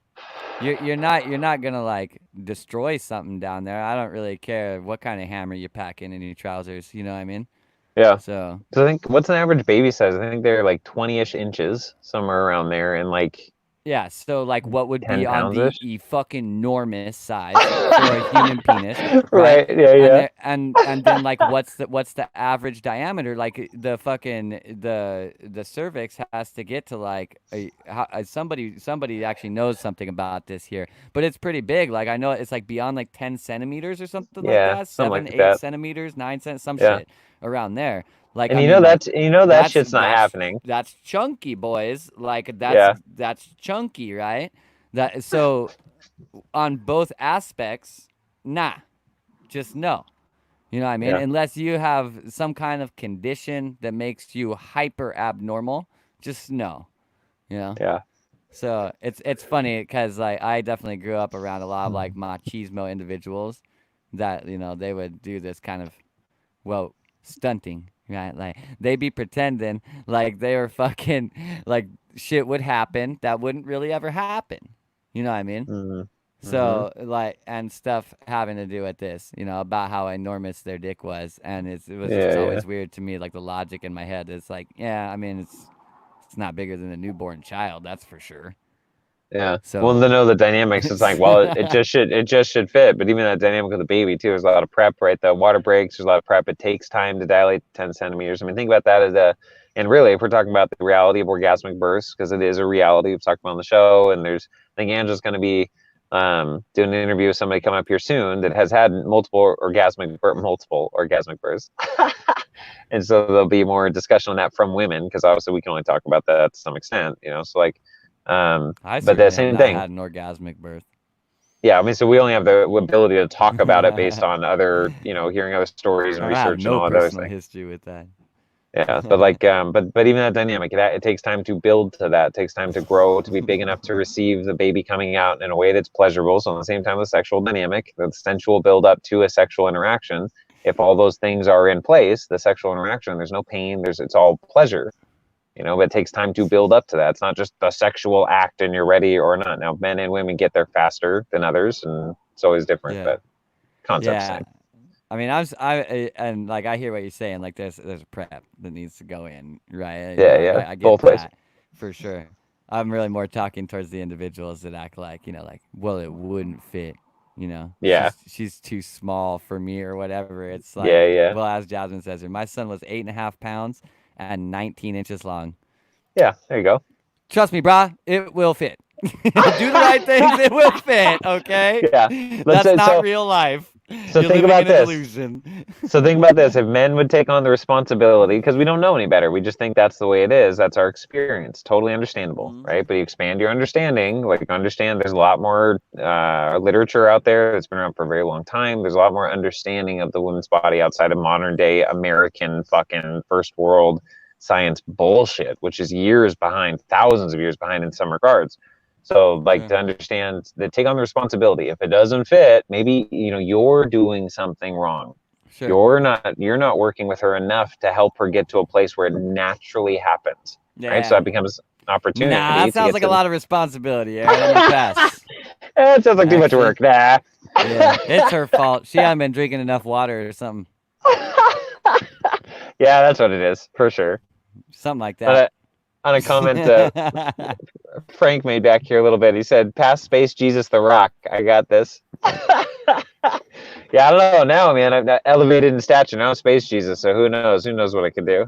You're not gonna like destroy something down there. I don't really care what kind of hammer you pack in your trousers. You know what I mean? yeah. So So I think what's an average baby size? I think they're like 20-ish inches, somewhere around there, and like Yeah, so like what would be 10 on pounds the ish. fucking enormous size for a human penis, right? Right. Yeah. And Yeah. there, and then like what's the average diameter? Like the fucking the cervix has to get to like somebody actually knows something about this here, but it's pretty big. Like I know it's like beyond like 10 centimeters or something like Yeah. that, Something seven like eight that. centimeters, 9 cent, some Yeah. shit around there. Like And I mean like that that's shit's not that's happening. that's chunky, boys. Like Yeah. that's chunky, right? That so on both aspects, nah, just no. You know what I mean? Yeah. Unless you have some kind of condition that makes you hyper abnormal, just no. You know? Yeah. So it's funny because like I definitely grew up around a lot of like machismo individuals that they would do this kind of well stunting, right? Like they be pretending like they were fucking like shit would happen that wouldn't really ever happen. You know what I mean? Mm-hmm. Mm-hmm. So like and stuff having to do with this, about how enormous their dick was, and it was just Yeah. Yeah. always weird to me, like the logic in my head. It's like, yeah, I mean, it's not bigger than a newborn child, that's for sure. Yeah. Well, So, to know the dynamics, it's like, well, it just should fit. But even that dynamic of the baby too, there's a lot of prep, right? The water breaks, there's a lot of prep. It takes time to dilate 10 centimeters. I mean, think about that as and really, if we're talking about the reality of orgasmic bursts, because it is a reality we've talked about on the show, and I think Angela's going to be doing an interview with somebody coming up here soon that has had multiple orgasmic bursts. And so there'll be more discussion on that from women, because obviously we can only talk about that to some extent, so like, I but the certainly have same not thing. had an orgasmic birth. Yeah, I mean, so we only have the ability to talk about it based on other, hearing other stories and I have research and no all that other personal things. history with that. Yeah, but like, but even that dynamic, it takes time to build to that. It takes time to grow to be big enough to receive the baby coming out in a way that's pleasurable. So at the same time, the sexual dynamic, the sensual build up to a sexual interaction. If all those things are in place, the sexual interaction, there's no pain. It's all pleasure. But it takes time to build up to that. It's not just the sexual act and you're ready or not. Now, men and women get there faster than others, and it's always different, Yeah. but concept's Yeah. same. I mean, and like I hear what you're saying. Like there's a prep that needs to go in, right? Yeah, Like yeah, I get both ways. that for sure. I'm really more talking towards the individuals that act like like, well, it wouldn't fit. Yeah, She's too small for me or whatever. It's like, yeah, yeah, well, as Jasmine says here, my son was 8.5 pounds and 19 inches long. yeah. There you go. Trust me, brah, it will fit. Do the right things, it will fit. Okay, Yeah. Let's that's say not real life. so You're think living about in a this. delusion. So think about this. If men would take on the responsibility, because we don't know any better, we just think that's the way it is. That's our experience. Totally understandable, Mhm. right? But you expand your understanding. Like, understand there's a lot more literature out there that's been around for a very long time. There's a lot more understanding of the woman's body outside of modern day American fucking first world science bullshit, which is years behind, thousands of years behind in some regards. So, like, Sure. to understand that, take on the responsibility. If it doesn't fit, maybe you're doing something wrong. Sure. You're not working with her enough to help her get to a place where it naturally happens, right? So Yeah. that becomes an Nah, opportunity that to sounds get like a to. lot of responsibility, Aaron. I'm gonna pass. It sounds like too much Actually, work. Nah. yeah, it's her fault. She hasn't been drinking enough water or something, Yeah, that's what it is for sure. something like On that. a, on a comment Frank made back here a little bit, he said, "Pass Space Jesus the Rock. I got this." Yeah, I don't know now, man. I've got elevated in stature now, Space Jesus. So who knows? Who knows what I could do?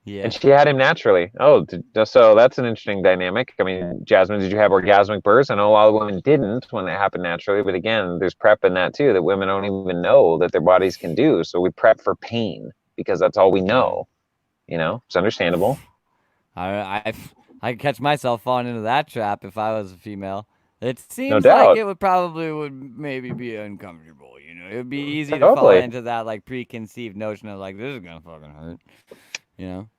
Yeah. And she had him naturally. Oh, so that's an interesting dynamic. I mean, Jasmine, did you have orgasmic bursts? I know a lot of women didn't when it happened naturally, but again, there's prep in that too that women don't even know that their bodies can do. So we prep for pain because that's all we Yeah. know. It's understandable. I I could catch myself falling into that trap if I was a female. It No seems like doubt. it would maybe be uncomfortable. It would be easy to fall Totally. into that like preconceived notion of like this is gonna fucking hurt. You know.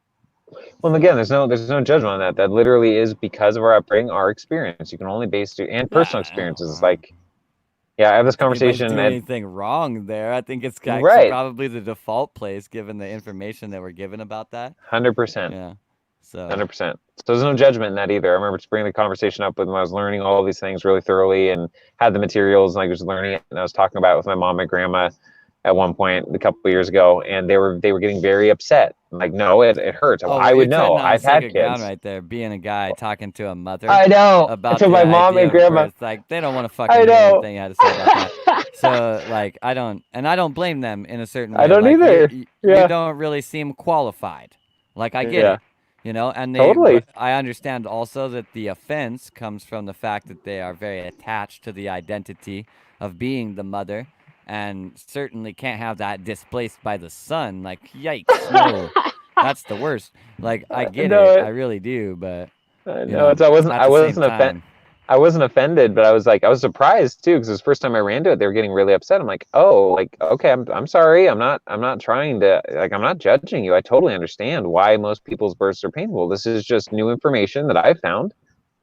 Well, So again, there's no judgment on that. That literally is because of our upbringing, our experience. You can only base it and personal experiences. It's yeah. like, yeah, I have this I think anybody's conversation doing at anything wrong there. I think it's actually right, probably the default place given the information that we're given about that. 100%. Yeah. So 100%. So there's no judgment in that either. I remember just bringing the conversation up when I was learning all of these things really thoroughly and had the materials and I was learning it and I was talking about it with my mom, my grandma. at one point a couple of years ago, and they were getting very upset. I'm like, no, it hurts. Well, Oh, I well, you're would know. treading on I've had sacred ground kids. right there, being a guy talking to a mother I know. about To the my mom and idea of grandma. birth. Like, they don't want to fucking I hear know. anything you had to say about that. So, like, I don't blame them in a certain I way. don't Like, either. you Yeah. don't really seem qualified. Like, I get Yeah. it, you know. Totally. But I understand also that the offense comes from the fact that they are very attached to the identity of being the mother, and certainly can't have that displaced by the son. Like, yikes, no, that's the worst. Like, I get it, No, I really do, but you no, know, it's I wasn't at I the same wasn't offended. time, I wasn't offended, but I was like I was surprised too because it was the first time I ran to it. They were getting really upset. I'm like, oh, like okay, I'm sorry. I'm not trying to like I'm not judging you. I totally understand why most people's births are painful. This is just new information that I've found.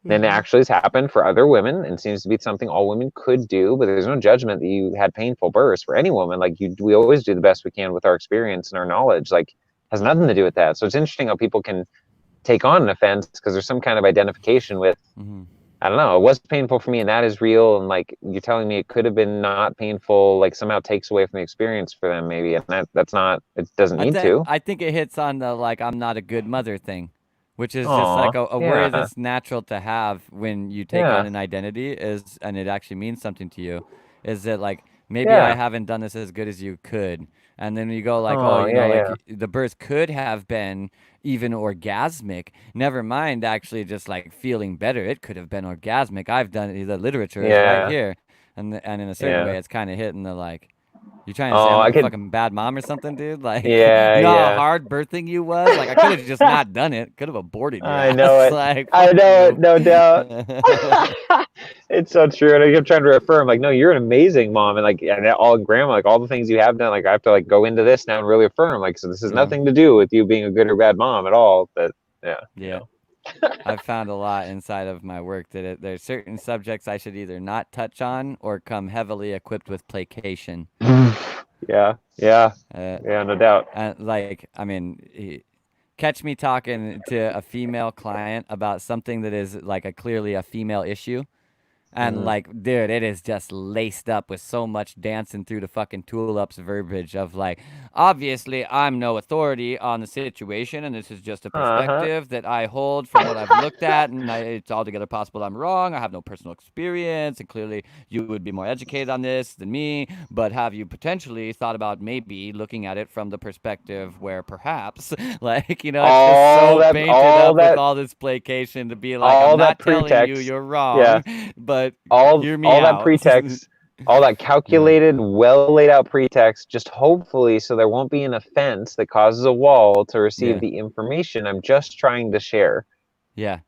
And it actually has happened for other women and seems to be something all women could do, but there's no judgment that you had painful births for any woman. Like we always do the best we can with our experience and our knowledge. Like has nothing to do with that. So it's interesting how people can take on an offense because there's some kind of identification with hmm I don't know, it was painful for me and that is real. And like you're telling me it could have been not painful, like somehow takes away from the experience for them, maybe. And that's not, it doesn't need to. I think it hits on the like I'm not a good mother thing, which is just like Aw, a worry yeah, that's natural to have when you take on yeah, an identity is, and it actually means something to you, is that like maybe I yeah. haven't done this as good as you could, and then you go like, oh, Oh, you know, yeah, like yeah, the birth could have been even orgasmic. Never mind actually just like feeling better. It could have been orgasmic. I've done it. The literature is right yeah, here, and in a certain way, yeah. it's kind of hitting the like. You trying to say Oh, I'm I like a could, fucking bad mom or something, dude? Like, yeah, you know how yeah. hard birthing you was? Like, I could have just not done it. Could have aborted your I know ass. it. Like, I fuck know it, you. no doubt. It's so true. And I kept trying to affirm, like, no, you're an amazing mom. And like, and all grandma, like all the things you have done, like I have to like go into this now and really affirm, like, so this has Yeah, nothing to do with you being a good or bad mom at all. But yeah, yeah. I've found a lot inside of my work that there's certain subjects I should either not touch on or come heavily equipped with placation. yeah, yeah, Uh, yeah, no doubt. like, I mean, catch me talking to a female client about something that is like a clearly a female issue. And Mm. like, dude, it is just laced up with so much dancing through the fucking tulips verbiage of like, obviously, I'm no authority on the situation, and this is just a Uh-huh. perspective that I hold from what I've looked at, and it's altogether possible I'm wrong. I have no personal experience, and clearly you would be more educated on this than me. But have you potentially thought about maybe looking at it from the perspective where perhaps, like, you know, it's just All so that, painted all up with that, all this placation to be like, I'm all that not telling you pretext. you're Yeah. wrong, but all hear me all that out. pretext, all that Yeah. calculated, well laid out pretext, just hopefully so there won't be an offense that causes a wall to receive Yeah. the information I'm just trying to share. Yeah.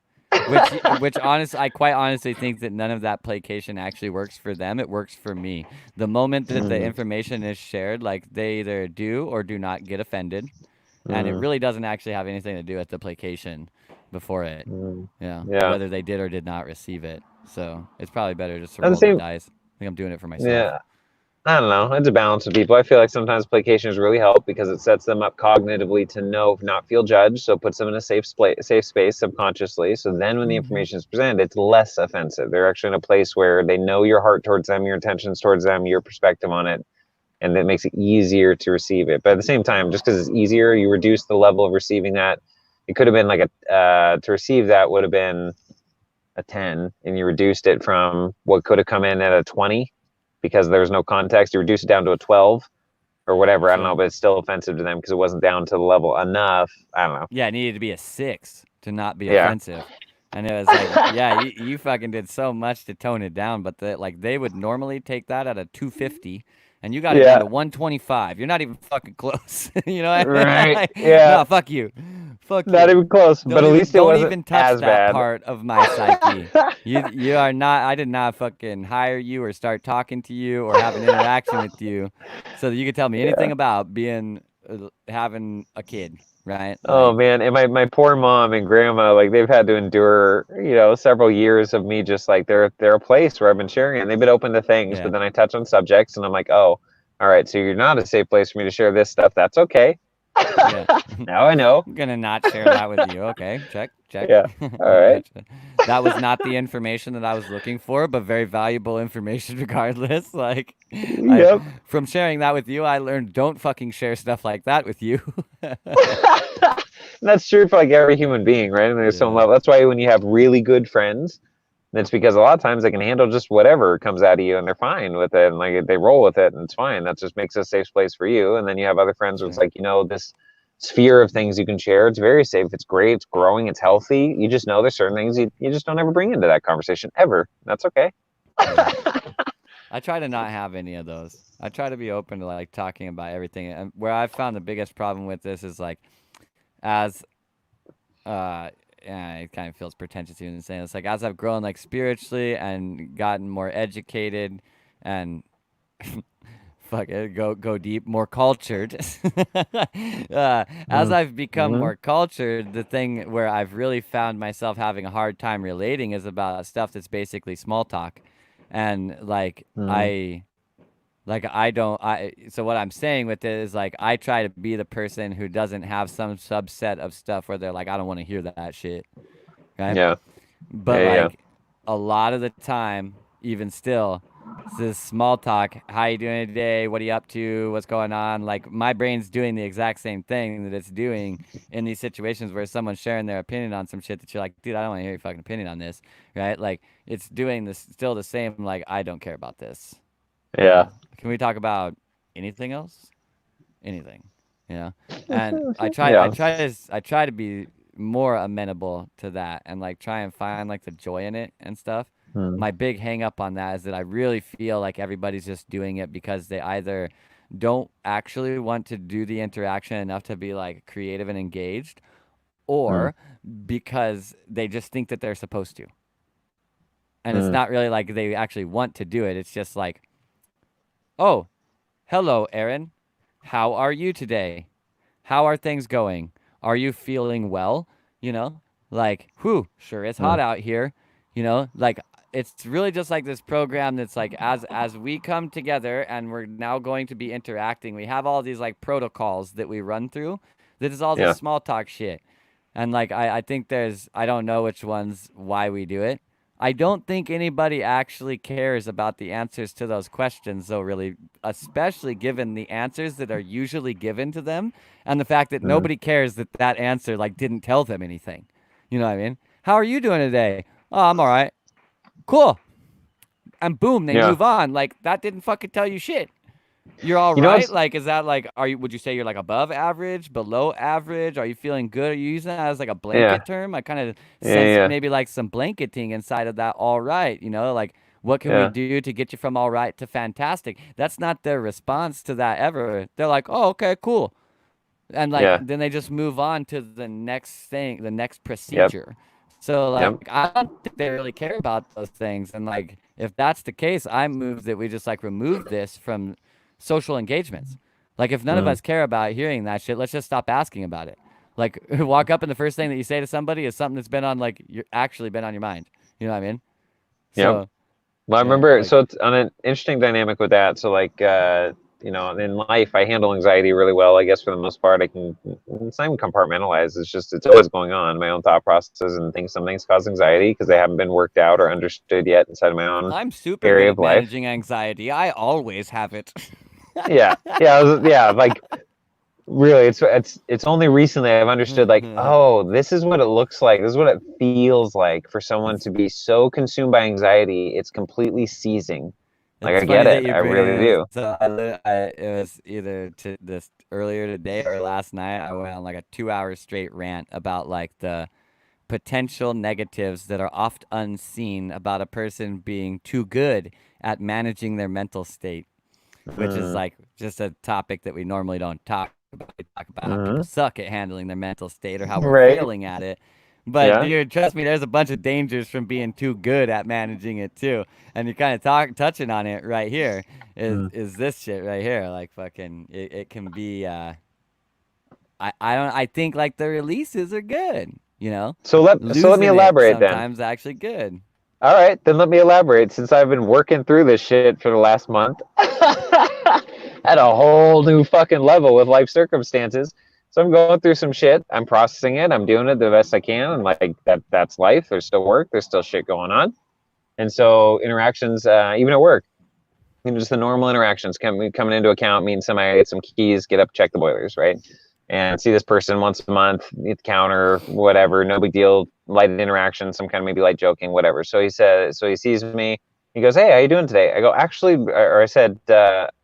Which honest I quite honestly think that none of that placation actually works for them. It works for me. The moment that the Mm, information is shared, like they either do or do not get offended. And it mm, really doesn't actually have anything to do with the placation before it. mm. Yeah. Yeah. Whether they did or did not receive it. So it's probably better just to At the roll the same, dice. I think I'm doing it for myself. yeah, I don't know. It's a balance of people. I feel like sometimes placations really help because it sets them up cognitively to know, not feel judged. So it puts them in a safe space subconsciously. So then when the Hmm. information is presented, it's less offensive. They're actually in a place where they know your heart towards them, your intentions towards them, your perspective on it, and that makes it easier to receive it. But at the same time, just because it's easier, you reduce the level of receiving that. It could have been like to receive that would have been a 10, and you reduced it from what could have come in at a 20 because there was no context. You reduce it down to a 12 or whatever. I don't know, Sure. but it's still offensive to them because it wasn't down to the level enough. I don't know. Yeah, it needed to be a 6 to not be Yeah. offensive. And it was like, yeah, you fucking did so much to tone it down, but like they would normally take that at a 250, and you got it down Yeah. to 125. You're not even fucking close. You know what I mean? Right. Like, Yeah. no, fuck you. Fuck Not you. even close, but at least it Don't wasn't even touch as that bad. part of my psyche. You are not, I did not fucking hire you or start talking to you or have an interaction with you so that you could tell me anything Yeah. about being having a kid, right? Oh Like, man, and my poor mom and grandma, like they've had to endure, several years of me just like they're a place where I've been sharing it. And they've been open to things, yeah. but then I touch on subjects and I'm like, oh, all right, so you're not a safe place for me to share this stuff. That's okay. Yeah. Now I know. I'm gonna not share that with you. Okay, check, check. Yeah. All I right. gotcha. That was not the information that I was looking for, but very valuable information regardless. Like, I Yep. from sharing that with you, I learned don't fucking share stuff like that with you. That's true for like every human being, right? And there's some Yeah. level. That's why when you have really good friends, it's because a lot of times they can handle just whatever comes out of you and they're fine with it and like they roll with it and it's fine. That just makes it a safe place for you. And then you have other friends where it's Sure. like, this sphere of things you can share. It's very safe. It's great. It's growing. It's healthy. You just know there's certain things you just don't ever bring into that conversation ever. That's okay. Yeah. I try to not have any of those. I try to be open to like talking about everything. And where I've found the biggest problem with this is like as yeah, it kind of feels pretentious even saying this. Like as I've grown like spiritually and gotten more educated and fuck it, go deep, more cultured. As I've become Mm-hmm. more cultured, the thing where I've really found myself having a hard time relating is about stuff that's basically small talk, and Mm-hmm. I don't I so what I'm saying with it is like I try to be the person who doesn't have some subset of stuff where they're like I don't want to hear that shit, right? Yeah. But Yeah. Yeah. like a lot of the time, even still, it's this small talk. How you doing today? What are you up to? What's going on? Like my brain's doing the exact same thing that it's doing in these situations where someone's sharing their opinion on some shit that you're like, dude, I don't want to hear your fucking opinion on this, right? Like it's doing this still the same. Like I don't care about this. You Yeah. know, can we talk about anything else? Anything, you know? And Yeah. I try to be more amenable to that and like try and find like the joy in it and stuff. Mm. My big hang up on that is that I really feel like everybody's just doing it because they either don't actually want to do the interaction enough to be like creative and engaged, Mm. or because they just think that they're supposed to. And it's Mm. not really like they actually want to do it. It's just like, oh, hello, Aaron. How are you today? How are things going? Are you feeling well? You know, like, whew, sure it's hot Mm. out here. You know, like it's really just like this program that's like as we come together and we're now going to be interacting, we have all these like protocols that we run through. That is all this Yeah. small talk shit. And like I think there's I don't know which ones why we do it. I don't think anybody actually cares about the answers to those questions, though, really, especially given the answers that are usually given to them and the fact that Mm. nobody cares that that answer, like, didn't tell them anything. You know what I mean? How are you doing today? Oh, I'm all right. Cool. And boom, they Yeah. move on. Like, that didn't fucking tell you shit. You're all You know right? what's Like, is that like, would you say you're like above average, below average? Are you feeling good? Are you using that as like a yeah. blanket term? I kind of Yeah. sense Yeah. maybe like some blanketing inside of that all right, like what can we Yeah. do to get you from all right to fantastic? That's not their response to that ever. They're like, oh, okay, cool. And like, Yeah. then they just move on to the next thing, the next Yep. procedure. So like, Yep. I don't think they really care about those things. And like, if that's the case, I move that we just like remove this from social engagements. Like, if none of Mm. us care about hearing that shit, let's just stop asking about it. Like, walk up and the first thing that you say to somebody is something that's been on like you're actually been on your mind. You know what I mean? Yep. So Well, I yeah, remember, like so it's on an interesting dynamic with that. So, like, in life, I handle anxiety really well. I guess for the most part, it's not even compartmentalized. It's just, it's always going on. My own thought processes and things, some things cause anxiety because they haven't been worked out or understood yet inside of my own I'm super good area of at life. managing anxiety. I always have it. Yeah. Yeah. Yeah. Like, really, it's only recently I've understood, like, oh, this is what it looks like. This is what it feels like for someone It's to be so consumed by anxiety, it's completely seizing. Like, It's I get funny that it. you I bring really this. do. So it was either to this earlier today or last night. I went on like a 2 hour straight rant about like the potential negatives that are oft unseen about a person being too good at managing their mental state, which is Mm. like just a topic that we normally don't talk about. We talk about how people Hmm. suck at handling their mental state or how we're Right. failing at it. But Yeah. dude, trust me, there's a bunch of dangers from being too good at managing it too. And you're kind of touching on it right here. Mm. Is this shit right here? Like fucking, it can be. I don't. I think like the releases are good. So let me Losing it elaborate then. sometimes actually good. All right, then let me elaborate. Since I've been working through this shit for the last month, at a whole new fucking level with life circumstances. So I'm going through some shit. I'm processing it. I'm doing it the best I can, and like that's life. There's still work. There's still shit going on, and so interactions, even at work, just the normal interactions coming into account, meeting somebody, get some keys, get up, check the boilers, right? And see this person once a month at the counter, whatever, no big deal, light interaction, some kind of maybe light joking, whatever. So he sees me. He goes, "Hey, how you doing today?" I go, "Actually," or I said,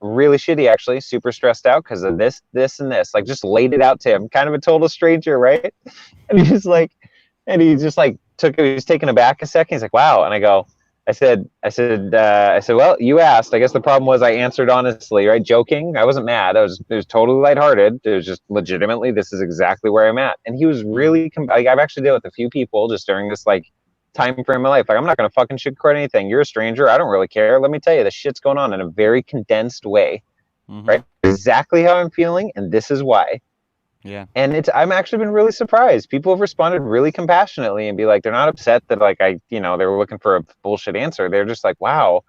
"Really shitty, actually, super stressed out because of this, this, and this." Like just laid it out to him, kind of a total stranger, right? And he's like, and he just like he was taken aback a second. He's like, "Wow," and I go, well, you asked. I guess the problem was I answered honestly, right? Joking. I wasn't mad. It was totally lighthearted. It was just legitimately, this is exactly where I'm at. And he was really, like, I've actually dealt with a few people just during this like time frame of my life. Like, I'm not going to fucking sugarcoat anything. You're a stranger. I don't really care. Let me tell you, the shit's going on in a very condensed way, right? Exactly how I'm feeling. And this is why. Yeah. And I'm actually been really surprised. People have responded really compassionately and be like, they're not upset that like they were looking for a bullshit answer. They're just like, wow,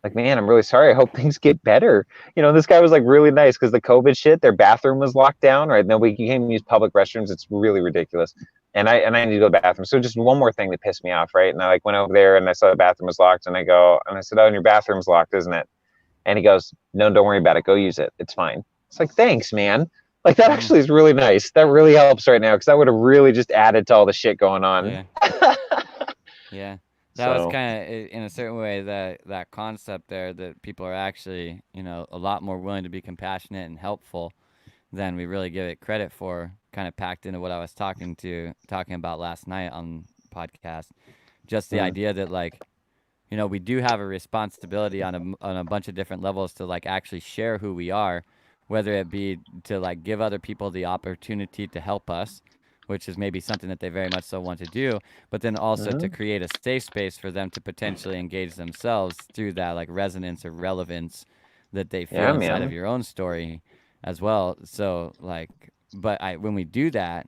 like, man, I'm really sorry. I hope things get better. This guy was like really nice because the COVID shit, their bathroom was locked down, right? Nobody can use public restrooms. It's really ridiculous. And I need to go to the bathroom. So just one more thing that pissed me off, right? And I like went over there and I saw the bathroom was locked and I said, "Oh, and your bathroom's locked, isn't it?" And he goes, "No, don't worry about it. Go use it. It's fine." It's like, thanks, man. Like that actually is really nice. That really helps right now because that would have really just added to all the shit going on. Yeah. Yeah. That was So kind of, in a certain way, that concept there, that people are actually, a lot more willing to be compassionate and helpful than we really give it credit for, kind of packed into what I was talking about last night on podcast. Just the idea that, like, we do have a responsibility on a bunch of different levels to like actually share who we are, whether it be to like give other people the opportunity to help us, which is maybe something that they very much so want to do, but then also to create a safe space for them to potentially engage themselves through that like resonance or relevance that they feel yeah, inside of man. your own story as well. So like, but when we do that,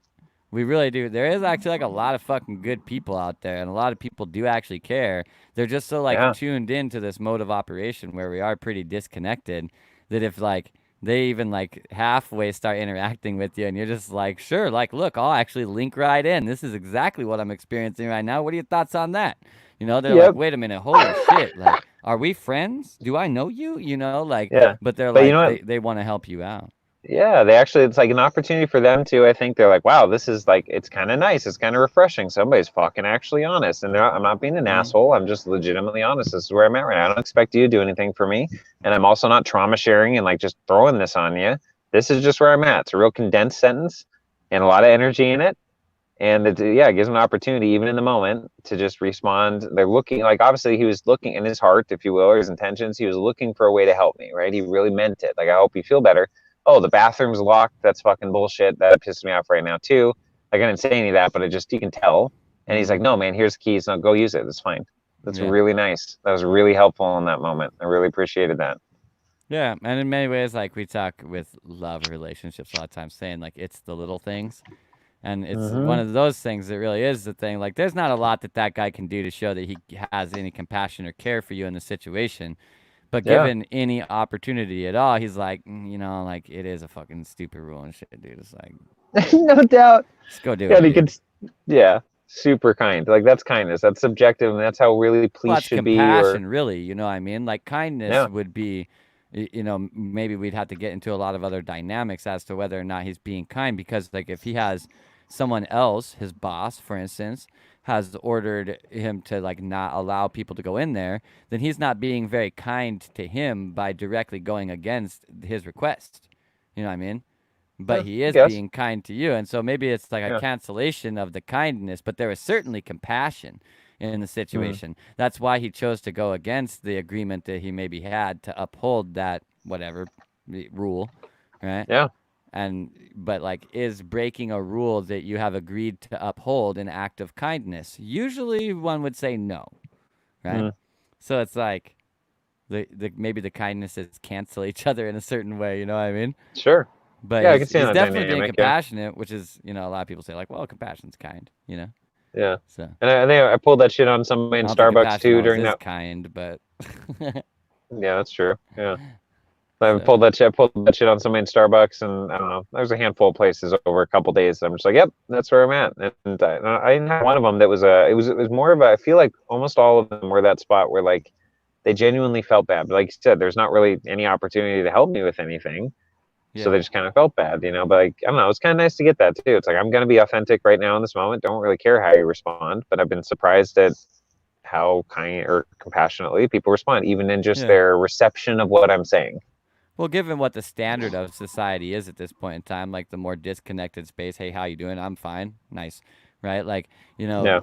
we really do. There is actually like a lot of fucking good people out there, and a lot of people do actually care. They're just so like Yeah. tuned into this mode of operation where we are pretty disconnected that if like they even like halfway start interacting with you and you're just like, sure, like, look, I'll actually link right in. This is exactly what I'm experiencing right now. What are your thoughts on that? They're like, Yep. wait a minute, holy shit. Like, are we friends? Do I know you? Like, Yeah. but they're But you like, know what? they want to help you out. Yeah, it's like an opportunity for them to, I think they're like, wow, this is like, it's kind of nice. It's kind of refreshing. Somebody's fucking actually honest. And I'm not being an asshole. I'm just legitimately honest. This is where I'm at right now. I don't expect you to do anything for me. And I'm also not trauma sharing and like just throwing this on you. This is just where I'm at. It's a real condensed sentence and a lot of energy in it. And it gives them an opportunity, even in the moment, to just respond. They're looking, like, obviously he was looking in his heart, if you will, or his intentions. He was looking for a way to help me, right? He really meant it. Like, I hope you feel better. Oh, the bathroom's locked. That's fucking bullshit. That pisses me off right now too. Like, I didn't say any of that, but you can tell. And he's like, "No, man, here's the keys. No, go use it. It's fine." That's Yeah. really nice. That was really helpful in that moment. I really appreciated that. Yeah, and in many ways, like we talk with love relationships a lot of times, saying like it's the little things, and it's one of those things that really is the thing. Like, there's not a lot that guy can do to show that he has any compassion or care for you in the situation, but Yeah. given any opportunity at all, he's like, like it is a fucking stupid rule and shit, dude. It's like, No doubt. just go do Yeah, it, he dude. could. Yeah, super kind. Like that's kindness. That's subjective, and that's how really Well, police that's should be. Or compassion, really. You know what I mean? Like kindness yeah, would be, maybe we'd have to get into a lot of other dynamics as to whether or not he's being kind. Because, like, if he has someone else, his boss, for instance, has ordered him to like not allow people to go in there, then he's not being very kind to him by directly going against his request. You know what I mean? But yeah, he I is guess. being kind to you. And so maybe it's like a Yeah. cancellation of the kindness, but there is certainly compassion in the Mm. situation. That's why he chose to go against the agreement that he maybe had to uphold that whatever rule, right? Yeah. But like, is breaking a rule that you have agreed to uphold an act of kindness? Usually one would say no, right? Mm. So it's like the maybe the kindnesses cancel each other in a certain way, you know what I mean? Sure. But Yeah, I can see he's that definitely being dynamic. Yeah. compassionate, which is, a lot of people say like, well, compassion's kind. Yeah. So And I think I pulled that shit on somebody in I don't think Starbucks compassion too always during is that. kind, but Yeah, that's true. Yeah. I So pulled that shit on somebody in Starbucks, and I don't know. There's a handful of places over a couple days. I'm just like, yep, that's where I'm at. And I didn't have one of them that was it was more of a. I feel like almost all of them were that spot where like they genuinely felt bad. But like you said, there's not really any opportunity to help me with anything, so yeah, they just kind of felt bad, you know. But like, I don't know. It's kind of nice to get that too. It's like I'm gonna be authentic right now in this moment. Don't really care how you respond, but I've been surprised at how kind or compassionately people respond, even in just yeah. their reception of what I'm saying. Well, given what the standard of society is at this point in time, like the more disconnected space, hey, how you doing? I'm fine. Nice. Right? Like, Yeah.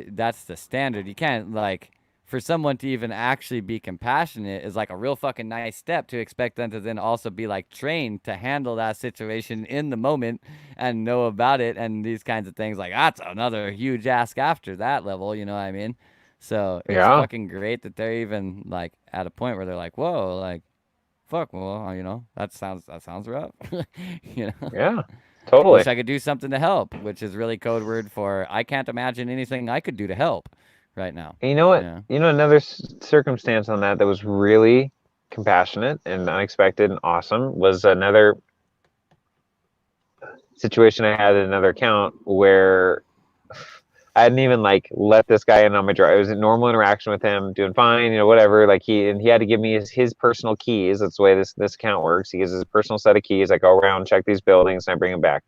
that's the standard. You can't like for someone to even actually be compassionate is like a real fucking nice step to expect them to then also be like trained to handle that situation in the moment and know about it and these kinds of things. Like that's another huge ask after that level, you know what I mean? So it's Yeah. fucking great that they're even like at a point where they're like, whoa, like fuck, well, that sounds rough. you know, Yeah. Totally. wish I could do something to help, which is really code word for I can't imagine anything I could do to help right now. And you know what? Yeah. You know, another circumstance on that that was really compassionate and unexpected and awesome was another situation I had in another account where I hadn't even like let this guy in on my drive. It was a normal interaction with him, doing fine, you know, whatever. Like he had to give me his personal keys. That's the way this account works. He gives his personal set of keys. I go around, check these buildings, and I bring him back.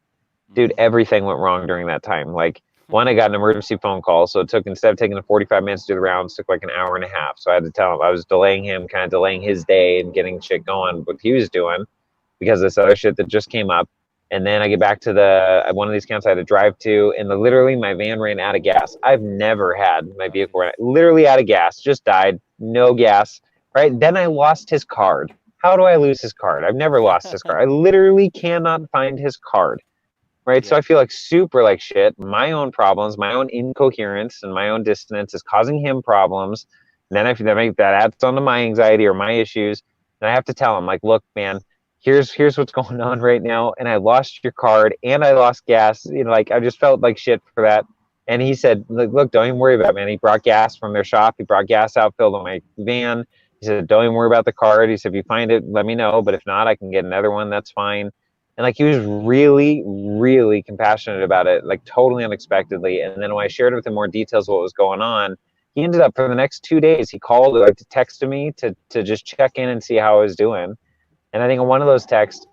Dude, Mm-hmm. everything went wrong during that time. Like one, I got an emergency phone call, so it took instead of taking the 45 minutes to do the rounds, it took like an hour and a half. So I had to tell him I was delaying him, kind of delaying his day and getting shit going, what he was doing because of this other shit that just came up. And then I get back to the one of these camps I had to drive to, and literally my van ran out of gas. I've never had my Oh, vehicle jeez. run literally out of gas, just died, no gas. Right? Then I lost his card. How do I lose his card? I've never lost his card. I literally cannot find his card. Right? So Yeah. I feel like super like shit. My own problems, my own incoherence, and my own dissonance is causing him problems. And then if that adds on to my anxiety or my issues, and I have to tell him like, look, man, here's what's going on right now, and I lost your card and I lost gas. You know, like I just felt like shit for that. And he said, look, don't even worry about it, man. He brought gas from their shop. He brought gas out, filled on my van. He said, don't even worry about the card. He said, if you find it, let me know. But if not, I can get another one. That's fine. And like he was really, really compassionate about it, like totally unexpectedly. And then when I shared with him more details of what was going on, he ended up for the next 2 days, he called like to text me to just check in and see how I was doing. And I think in one of those texts,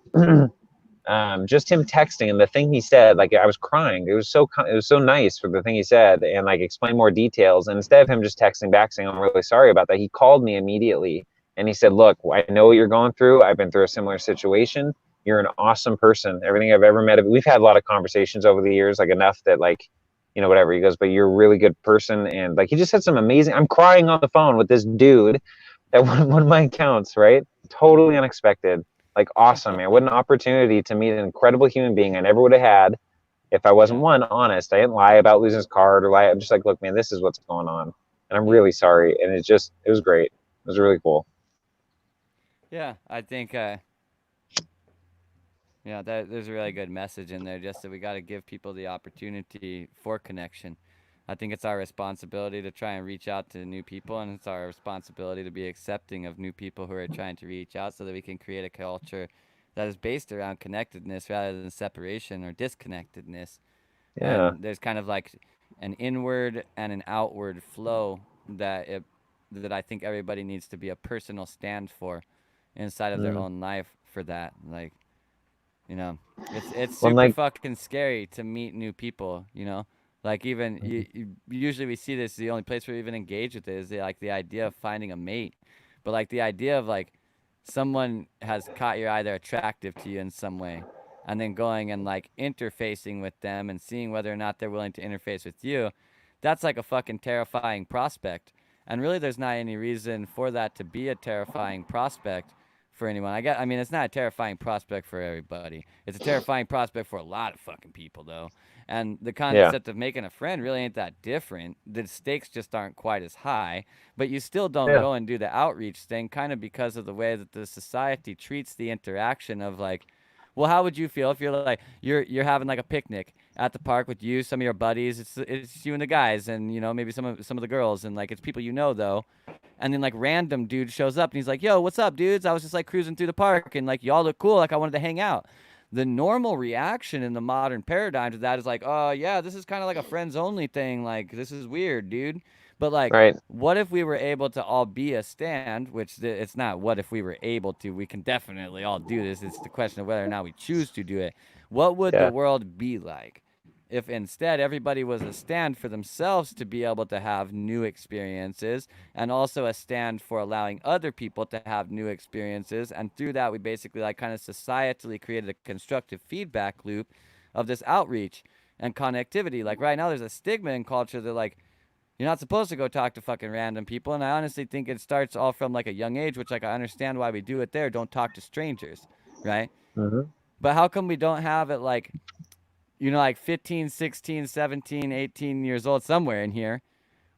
just him texting and the thing he said, like I was crying. It was so nice for the thing he said and like explain more details. And instead of him just texting back saying I'm really sorry about that, he called me immediately and he said, "Look, I know what you're going through. I've been through a similar situation. You're an awesome person. Everything I've ever met. We've had a lot of conversations over the years, like enough that like." You know, whatever. He goes, but you're a really good person. And like, he just said some amazing, I'm crying on the phone with this dude at one of my accounts, right? Totally Mm-hmm. unexpected, like awesome, man. What an opportunity to meet an incredible human being I never would have had if I wasn't Yeah. one honest. I didn't lie about losing his card or lie. I'm just like, look, man, this is what's going on, and I'm Yeah. really sorry. And it was great. It was really cool. Yeah. I think there's a really good message in there just that we got to give people the opportunity for connection. I think it's our responsibility to try and reach out to new people, and it's our responsibility to be accepting of new people who are trying to reach out so that we can create a culture that is based around connectedness rather than separation or disconnectedness. Yeah. And there's kind of like an inward and an outward flow that I think everybody needs to be a personal stand for inside of their Mm. own life for that. Like it's Well, super like, fucking scary to meet new people. Like even usually we see this the only place where we even engage with it is like the idea of finding a mate, but like the idea of like someone has caught your eye, they're attractive to you in some way, and then going and like interfacing with them and seeing whether or not they're willing to interface with you, that's like a fucking terrifying prospect. And really, there's not any reason for that to be a terrifying prospect for anyone. I mean, it's not a terrifying prospect for everybody. It's a terrifying prospect for a lot of fucking people, though. And the yeah, concept of making a friend really ain't that different. The stakes just aren't quite as high, but you still don't yeah, go and do the outreach thing, kind of because of the way that the society treats the interaction of like, well, how would you feel if you're like you're having like a picnic at the park with you, some of your buddies, it's you and the guys, and maybe some of the girls, and like it's people though, And then like random dude shows up and he's like, "Yo, what's up, dudes? I was just like cruising through the park and like y'all look cool. Like I wanted to hang out." The normal reaction in the modern paradigm to that is like, "Oh yeah, this is kind of like a friends only thing. Like this is weird, dude." But like, Right. what if we were able to all be a stand? Which it's not. What if we were able to? We can definitely all do this. It's the question of whether or not we choose to do it. What would the Yeah. world be like if instead everybody was a stand for themselves to be able to have new experiences, and also a stand for allowing other people to have new experiences, and through that we basically like kind of societally created a constructive feedback loop of this outreach and connectivity. Like right now there's a stigma in culture that like you're not supposed to go talk to fucking random people, and I honestly think it starts all from like a young age, which like I understand why we do it there. Don't talk to strangers, right? Hmm. But how come we don't have it like, like 15, 16, 17, 18 years old somewhere in here?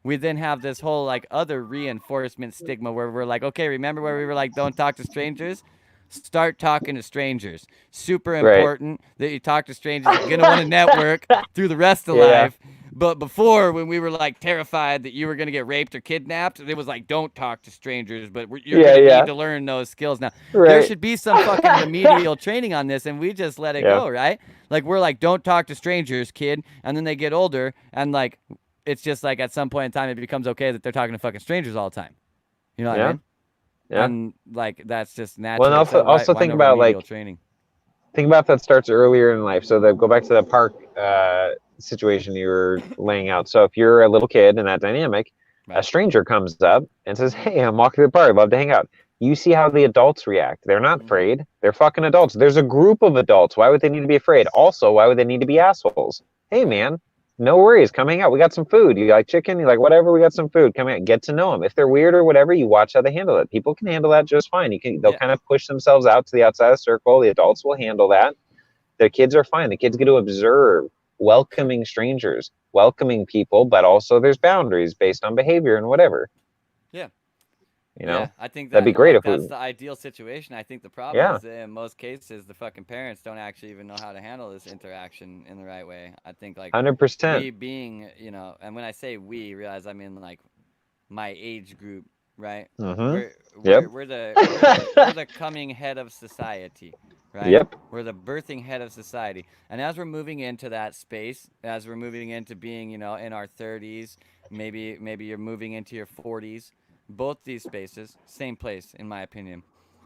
We then have this whole like other reinforcement stigma where we're like, okay, remember where we were like, don't talk to strangers? Start talking to strangers. Super Right. important that you talk to strangers. You're gonna want to network through the rest of Yeah. life. But before, when we were like terrified that you were gonna get raped or kidnapped, it was like, don't talk to strangers. But you're Yeah. gonna need Yeah. to learn those skills now. There Right. should be some fucking remedial training on this, and we just let it Yeah. go, right? Like we're like, don't talk to strangers, kid. And then they get older, and like it's just like at some point in time it becomes okay that they're talking to fucking strangers all the time. You know what I Yeah. mean? Yeah. And like that's just Well, and naturally also so. Why also why think no about remedial like training? if that starts earlier in life. So go back to the park situation you were laying out. So if you're a little kid in that dynamic, a Right. stranger comes up and says, "Hey, I'm walking to the park. I'd love to hang out." You see how the adults react. They're not Mm-hmm. afraid. They're fucking adults. There's a group of adults. Why would they need to be afraid? Also, why would they need to be assholes? Hey, Right. man, no worries. Come hang out. We got some food. You like chicken? You like whatever? We got some food. Come out. Get to know them. If they're weird or whatever, you watch how they handle it. People can handle that just fine. They'll Yeah. kind of push themselves out to the outside of the circle. The adults will handle that. The kids are fine. The kids get to observe welcoming strangers, welcoming people, but also there's boundaries based on behavior and whatever. Yeah. You Yeah. know, I think that'd be that great like if that's we, the ideal situation. I think the problem yeah, is that in most cases the fucking parents don't actually even know how to handle this interaction in the right way. I think like 100%. we being, and when I say we, realize I mean like my age group, right? Mm-hmm. We're Yep. we're we're the we're the we're the coming head of society, right? Yep. We're the birthing head of society. And as we're moving into that space, as we're moving into being, in our 30s, maybe you're moving into your 40s, both these spaces, same place in my opinion.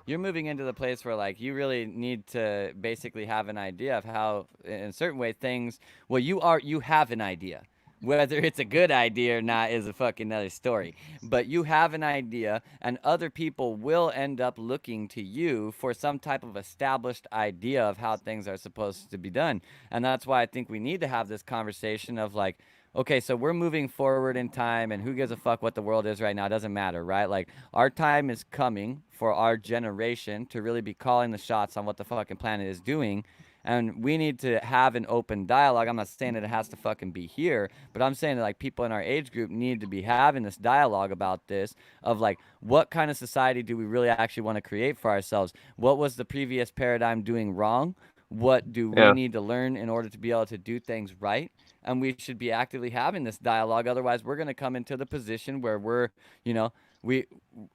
You're moving into the place where like you really need to basically have an idea of how in a certain way things, well, you have an idea. Whether it's a good idea or not is a fucking another story. But you have an idea, and other people will end up looking to you for some type of established idea of how things are supposed to be done. And that's why I think we need to have this conversation of like, okay, so we're moving forward in time, and who gives a fuck what the world is right now? It doesn't matter, right? Like, our time is coming for our generation to really be calling the shots on what the fucking planet is doing, and we need to have an open dialogue. I'm not saying that it has to fucking be here, but I'm saying that like people in our age group need to be having this dialogue about this of like what kind of society do we really actually want to create for ourselves? What was the previous paradigm doing wrong? What do we Yeah. need to learn in order to be able to do things right? And we should be actively having this dialogue. Otherwise, we're going to come into the position where you know, we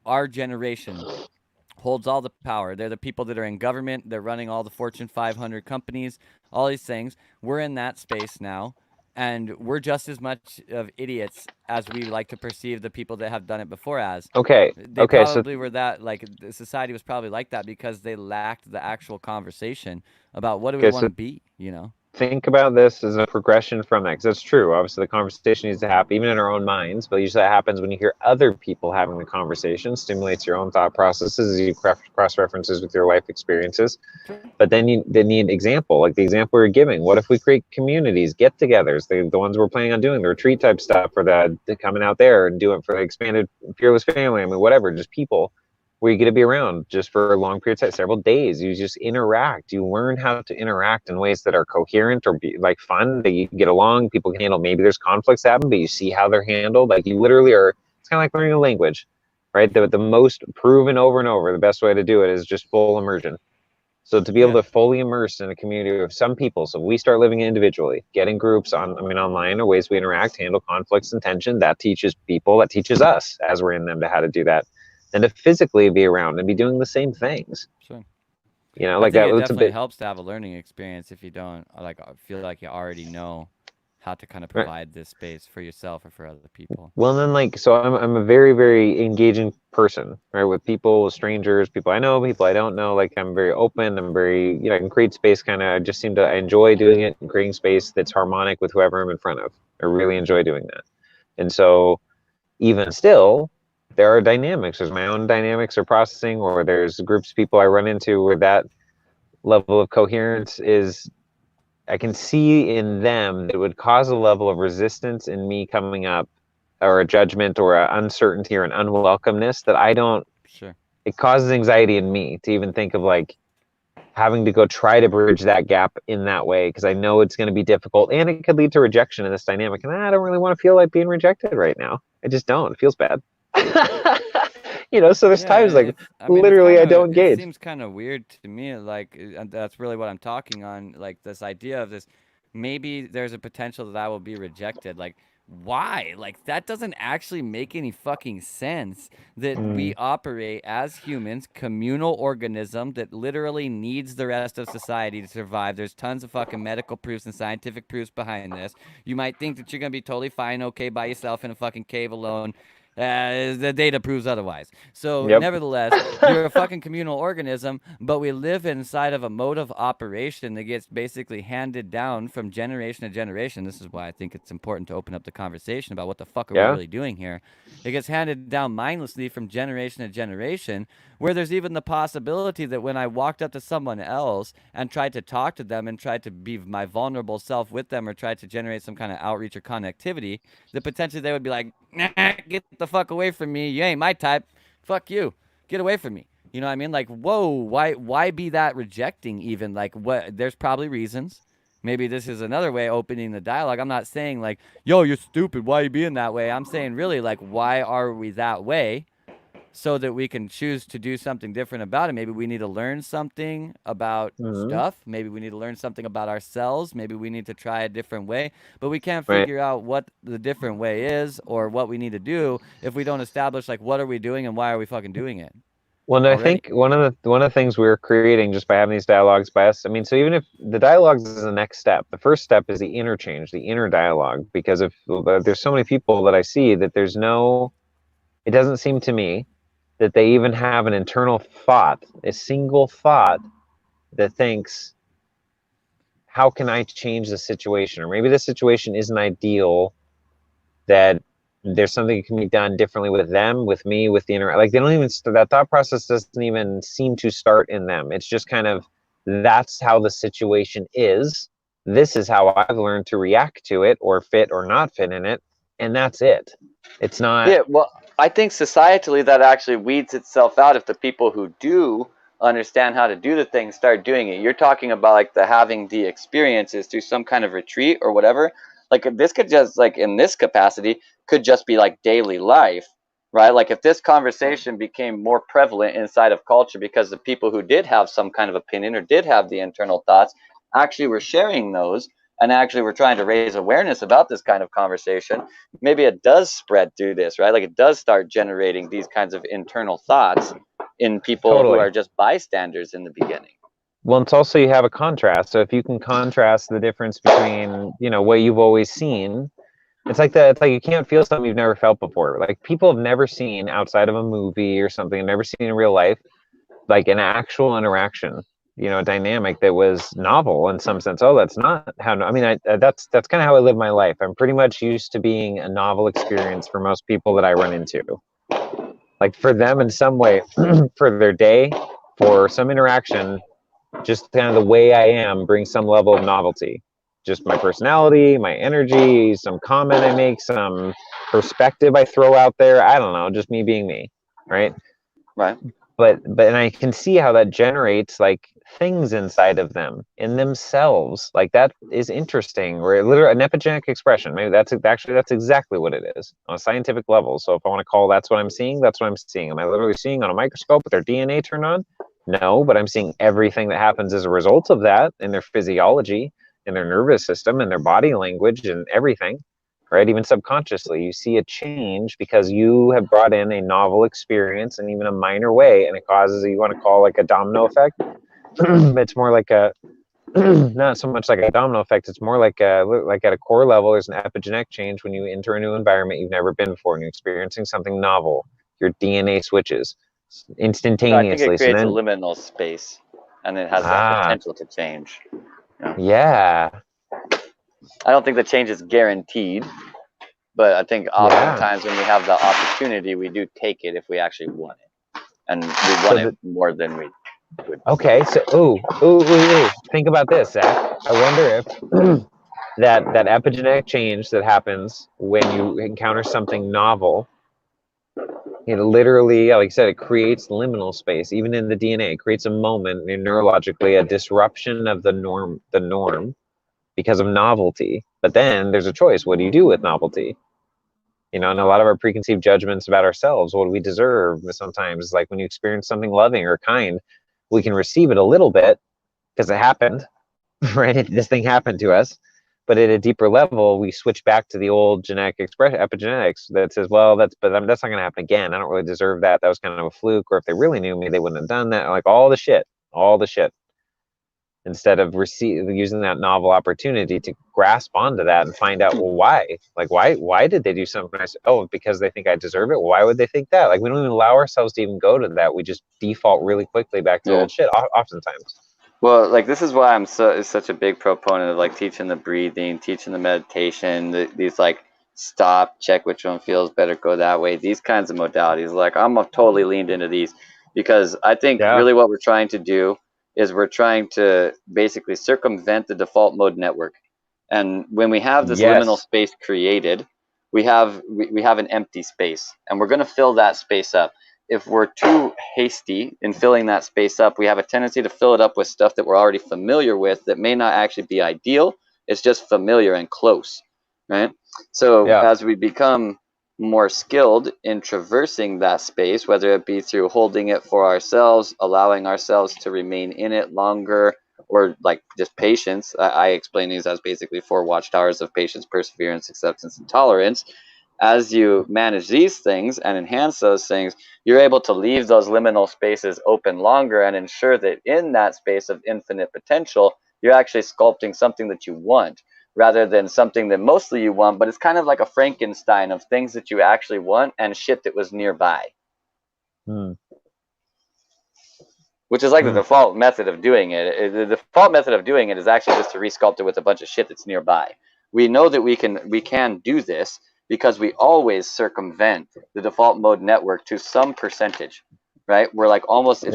our generation holds all the power. They're the people that are in government. They're running all the Fortune 500 companies, all these things. We're in that space now. And we're just as much of idiots as we like to perceive the people that have done it before as. Okay. They Okay. So, probably were that, like, the society was probably like that because they lacked the actual conversation about what do we okay. want to So be, you know? think about this as a progression from that because that's true. Obviously, the conversation needs to happen even in our own minds, but usually that happens when you hear other people having the conversation, stimulates your own thought processes as you cross references with your life experiences. Sure. But then they need example, like the example we're giving. What if we create communities, get-togethers, the ones we're planning on doing, the retreat type stuff, or the coming out there and do it for the expanded fearless family. I mean, whatever, just people where you get to be around just for a long period of time, several days. You just interact. You learn how to interact in ways that are coherent or be like fun, that you can get along. People can handle. Maybe there's conflicts happen, but you see how they're handled. Like you literally are. It's kind of like learning a language, right? The most proven over and over. The best way to do it is just full immersion. So to be able Yeah. to fully immerse in a community of some people, so we start living individually, getting groups online, or ways we interact, handle conflicts and tension, that teaches people, that teaches us as we're in them to how to do that. And to physically be around and be doing the same things. Sure. I Like think that, it it's a definitely bit, helps to have a learning experience if you don't like feel like you already know how to kind of right? provide this space for yourself or for other people. Well, then, like, so I'm a very, very engaging person, right? With people, with strangers, people I know, people I don't know. Like, I'm very open. I'm very, I can create space kind of. I just seem to, I enjoy doing it and creating space that's harmonic with whoever I'm in front of. I really enjoy doing that. And so, even still, there are dynamics. There's my own dynamics or processing, or there's groups of people I run into where that level of coherence is, I can see in them that it would cause a level of resistance in me coming up, or a judgment or an uncertainty or an unwelcomeness that I don't, Sure. it causes anxiety in me to even think of like having to go try to bridge that gap in that way, because I know it's going to be difficult and it could lead to rejection in this dynamic. And I don't really want to feel like being rejected right now. I just don't. It feels bad. So there's Yeah, times like I mean, literally I don't it engage. seems kind of weird to me. Like, and that's really what I'm talking on. Like, this idea of this, maybe there's a potential that I will be rejected. Like, why? Like, that doesn't actually make any fucking sense. That we Mm, operate as humans, communal organism that literally needs the rest of society to survive. There's tons of fucking medical proofs and scientific proofs behind this. You might think that you're gonna be totally fine, okay, by yourself in a fucking cave alone. The data proves otherwise. So, yep. nevertheless, you're a fucking communal organism, but we live inside of a mode of operation that gets basically handed down from generation to generation. This is why I think it's important to open up the conversation about what the fuck are we Yeah. really doing here. It gets handed down mindlessly from generation to generation, where there's even the possibility that when I walked up to someone else and tried to talk to them and tried to be my vulnerable self with them or tried to generate some kind of outreach or connectivity, that potentially they would be like, nah, get the fuck away from me. You ain't my type. Fuck you. Get away from me. You know what I mean? Like, whoa, why be that rejecting even? Like what there's probably reasons. Maybe this is another way of opening the dialogue. I'm not saying like, yo, you're stupid. Why are you being that way? I'm saying really like, why are we that way? So that we can choose to do something different about it. Maybe we need to learn something about Hmm. stuff. Maybe we need to learn something about ourselves. Maybe we need to try a different way. But we can't Right. figure out what the different way is or what we need to do if we don't establish like what are we doing and why are we fucking doing it Well, and I already. think one of the things we're creating just by having these dialogues by us, I mean, so even if the dialogues is the next step, the first step is the interchange, the inner dialogue, because if there's so many people that I see that it doesn't seem to me that they even have an internal thought, a single thought that thinks, how can I change the situation? Or maybe the situation isn't ideal, that there's something that can be done differently with them, with me, with the like they don't even that thought process doesn't even seem to start in them. It's just kind of, that's how the situation is. This is how I've learned to react to it or fit or not fit in it, and that's it. It's not. Yeah, well, I think societally that actually weeds itself out if the people who do understand how to do the thing start doing it. You're talking about like the having the experiences through some kind of retreat or whatever. Like this could just like in this capacity could just be like daily life, right? Like if this conversation became more prevalent inside of culture because the people who did have some kind of opinion or did have the internal thoughts actually were sharing those and actually were trying to raise awareness about this kind of conversation, maybe it does spread through this, right? Like it does start generating these kinds of internal thoughts in people who Totally. are just bystanders in the beginning. Well, it's also, you have a contrast. So if you can contrast the difference between, what you've always seen, it's like you can't feel something you've never felt before. Like people have never seen outside of a movie or something, never seen in real life, like an actual interaction, a dynamic that was novel in some sense. Oh, that's not how. I mean, that's kind of how I live my life. I'm pretty much used to being a novel experience for most people that I run into. Like for them, in some way, for their day, for some interaction, just kind of the way I am brings some level of novelty. Just my personality, my energy, some comment I make, some perspective I throw out there. I don't know, just me being me, right? Right. But and I can see how that generates like things inside of them in themselves. Like that is interesting, or literally an epigenetic expression. Maybe that's exactly what it is on a scientific level. So if I want to call that's what I'm seeing, that's what I'm seeing. Am I literally seeing on a microscope with their DNA turned on? No, but I'm seeing everything that happens as a result of that in their physiology, in their nervous system, and their body language, and everything, right? Even subconsciously, you see a change because you have brought in a novel experience in even a minor way, and it causes, you want to call like a domino effect. It's more like a, not so much like a domino effect. It's more like like at a core level, there's an epigenetic change when you enter a new environment you've never been before, and you're experiencing something novel. Your DNA switches So I think it instantaneously. So creates a then, liminal space, and it has that ah, potential to change. You know? yeah, I don't think the change is guaranteed, but I think yeah. oftentimes when we have the opportunity, we do take it if we actually want it, and we So want it the more than we would okay, like. so think about this, Zach. I wonder if that epigenetic change that happens when you encounter something novel, it literally, like I said, it creates liminal space, even in the DNA. It creates a moment neurologically, a disruption of the norm because of novelty. But then there's a choice. What do you do with novelty? You know, and a lot of our preconceived judgments about ourselves, what do we deserve? Sometimes, like when you experience something loving or kind, we can receive it a little bit because it happened, right? This thing happened to us. But at a deeper level, we switch back to the old genetic expression, epigenetics, that says, well, that's not going to happen again. I don't really deserve that. That was kind of a fluke. Or if they really knew me, they wouldn't have done that. Like all the shit, instead of using that novel opportunity to grasp onto that and find out, well, why? Like, why did they do something? I said, oh, because they think I deserve it. Well, why would they think that? Like, we don't even allow ourselves to even go to that. We just default really quickly back to the Yeah. old shit, oftentimes. Well, like this is why I'm such a big proponent of like teaching the breathing, teaching the meditation, these like stop, check which one feels better, go that way. These kinds of modalities, like I'm totally leaned into these because I think Yeah. really what we're trying to do is we're trying to basically circumvent the default mode network. And when we have this liminal Yes. space created, we have an empty space, and we're going to fill that space up. If we're too hasty in filling that space up, we have a tendency to fill it up with stuff that we're already familiar with that may not actually be ideal. It's just familiar and close, right? So Yeah. as we become more skilled in traversing that space, whether it be through holding it for ourselves, allowing ourselves to remain in it longer, or like just patience. I explain these as basically 4 watchtowers of patience, perseverance, acceptance, and tolerance. As you manage these things and enhance those things, you're able to leave those liminal spaces open longer and ensure that in that space of infinite potential, you're actually sculpting something that you want rather than something that mostly you want, but it's kind of like a Frankenstein of things that you actually want and shit that was nearby. Which is like the default method of doing it. The default method of doing it is actually just to resculpt it with a bunch of shit that's nearby. We know that we can do this because we always circumvent the default mode network to some percentage, right? We're like almost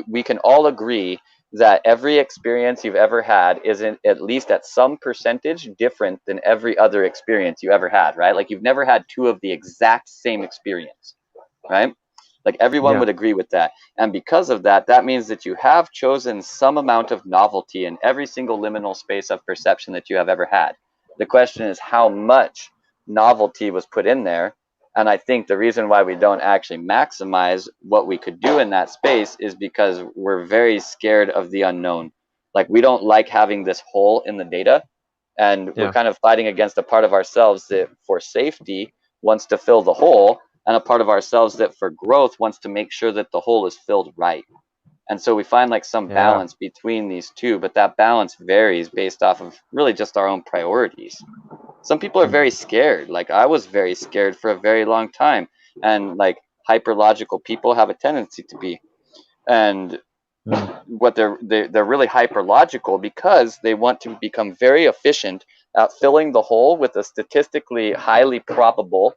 we can all agree that every experience you've ever had is at least at some percentage different than every other experience you ever had, right? Like you've never had 2 of the exact same experience, right? Like everyone would agree with that. And because of that, that means that you have chosen some amount of novelty in every single liminal space of perception that you have ever had. The question is how much novelty was put in there. And I think the reason why we don't actually maximize what we could do in that space is because we're very scared of the unknown. Like we don't like having this hole in the data. And we're kind of fighting against a part of ourselves that for safety wants to fill the hole, and a part of ourselves that for growth wants to make sure that the hole is filled right. And so we find like some balance between these two, but that balance varies based off of really just our own priorities. Some people are very scared. Like I was very scared for a very long time, and like hyperlogical people have a tendency to be. And what they're really hyperlogical because they want to become very efficient at filling the hole with a statistically highly probable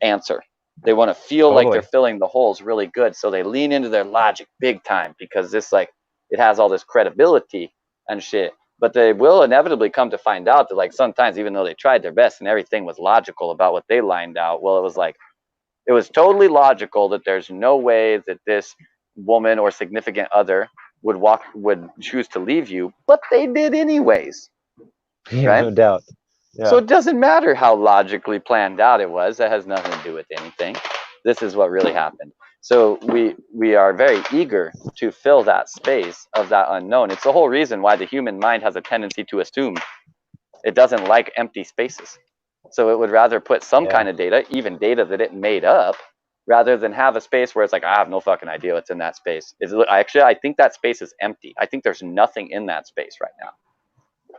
answer. They want to feel like they're filling the holes really good, so they lean into their logic big time because this like it has all this credibility and shit. But they will inevitably come to find out that like sometimes even though they tried their best and everything was logical about what they lined out, well, it was totally logical that there's no way that this woman or significant other would choose to leave you, but they did anyways. Right? No doubt. So it doesn't matter how logically planned out it was. That has nothing to do with anything. This is what really happened. So we are very eager to fill that space of that unknown. It's the whole reason why the human mind has a tendency to assume. It doesn't like empty spaces. So it would rather put some kind of data, even data that it made up, rather than have a space where it's like, I have no fucking idea what's in that space. I think that space is empty. I think there's nothing in that space right now.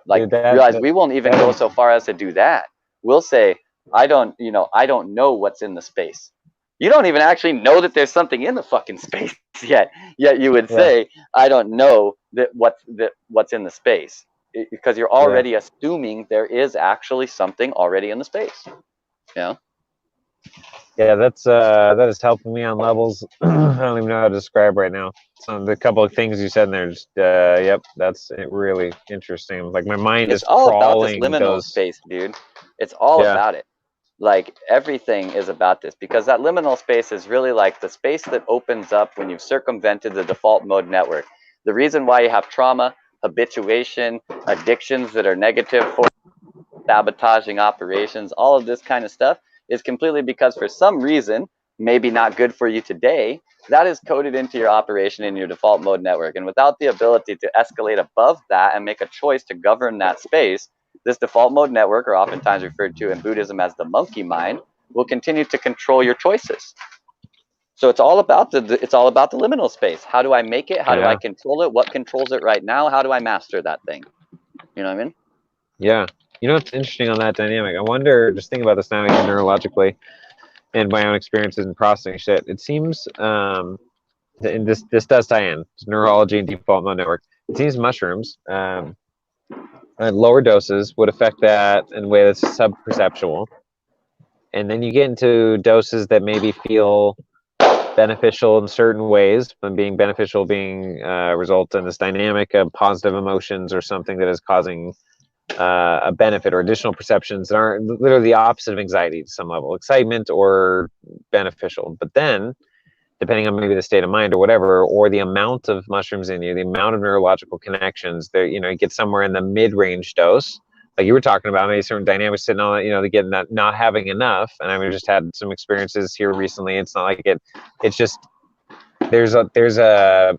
Like, Dude, realize we won't even go so far as to do that. We'll say, I don't know what's in the space. You don't even actually know that there's something in the fucking space yet. Yet you would say, I don't know what's in the space, because you're already assuming there is actually something already in the space. Yeah. Yeah, that is helping me on levels I don't even know how to describe right now. So the couple of things you said in there, just yep, that's really interesting. Like my mind It's is all about this crawling liminal space, dude. It's all about it. Like, everything is about this, because that liminal space is really like the space that opens up when you've circumvented the default mode network. The reason why you have trauma, habituation, addictions that are negative for sabotaging operations, all of this kind of stuff is completely because for some reason, maybe not good for you today, that is coded into your operation in your default mode network. And without the ability to escalate above that and make a choice to govern that space, this default mode network, or oftentimes referred to in Buddhism as the monkey mind, will continue to control your choices. So it's all about the liminal space. How do I make it? How do I control it? What controls it right now? How do I master that thing? You know what I mean? Yeah. You know what's interesting on that dynamic? I wonder, just thinking about this now, even neurologically, and my own experiences in processing shit. It seems, and this does tie in, neurology and default mode network. It seems mushrooms at lower doses would affect that in a way that's sub-perceptual. And then you get into doses that maybe feel beneficial in certain ways, and being beneficial being result in this dynamic of positive emotions or something that is causing a benefit or additional perceptions that aren't literally the opposite of anxiety to some level, excitement or beneficial. But then, depending on maybe the state of mind or whatever, or the amount of mushrooms in you, the amount of neurological connections, there, you get somewhere in the mid-range dose, like you were talking about, maybe certain dynamics sitting on it, they get not having enough. And I mean, just had some experiences here recently. It's not like it's just there's a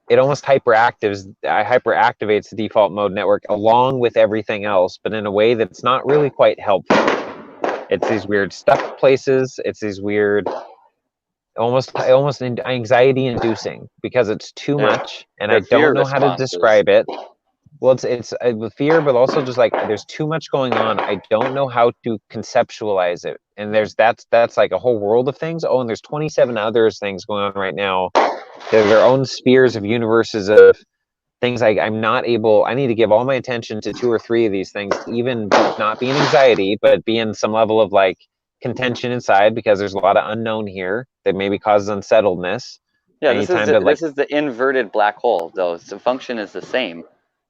it almost hyperactivates the default mode network along with everything else, but in a way that's not really quite helpful. It's these weird stuck places. It's these weird, almost anxiety inducing, because it's too much, and I don't know how to describe it. Well, it's with fear, but also just like there's too much going on. I don't know how to conceptualize it, and that's like a whole world of things. Oh, and there's 27 other things going on right now. They're their own spheres of universes of things I'm not able. I need to give all my attention to 2 or 3 of these things, even not be in anxiety, but be in some level of like contention inside, because there's a lot of unknown here that maybe causes unsettledness. Yeah, this is the inverted black hole, though. The function is the same.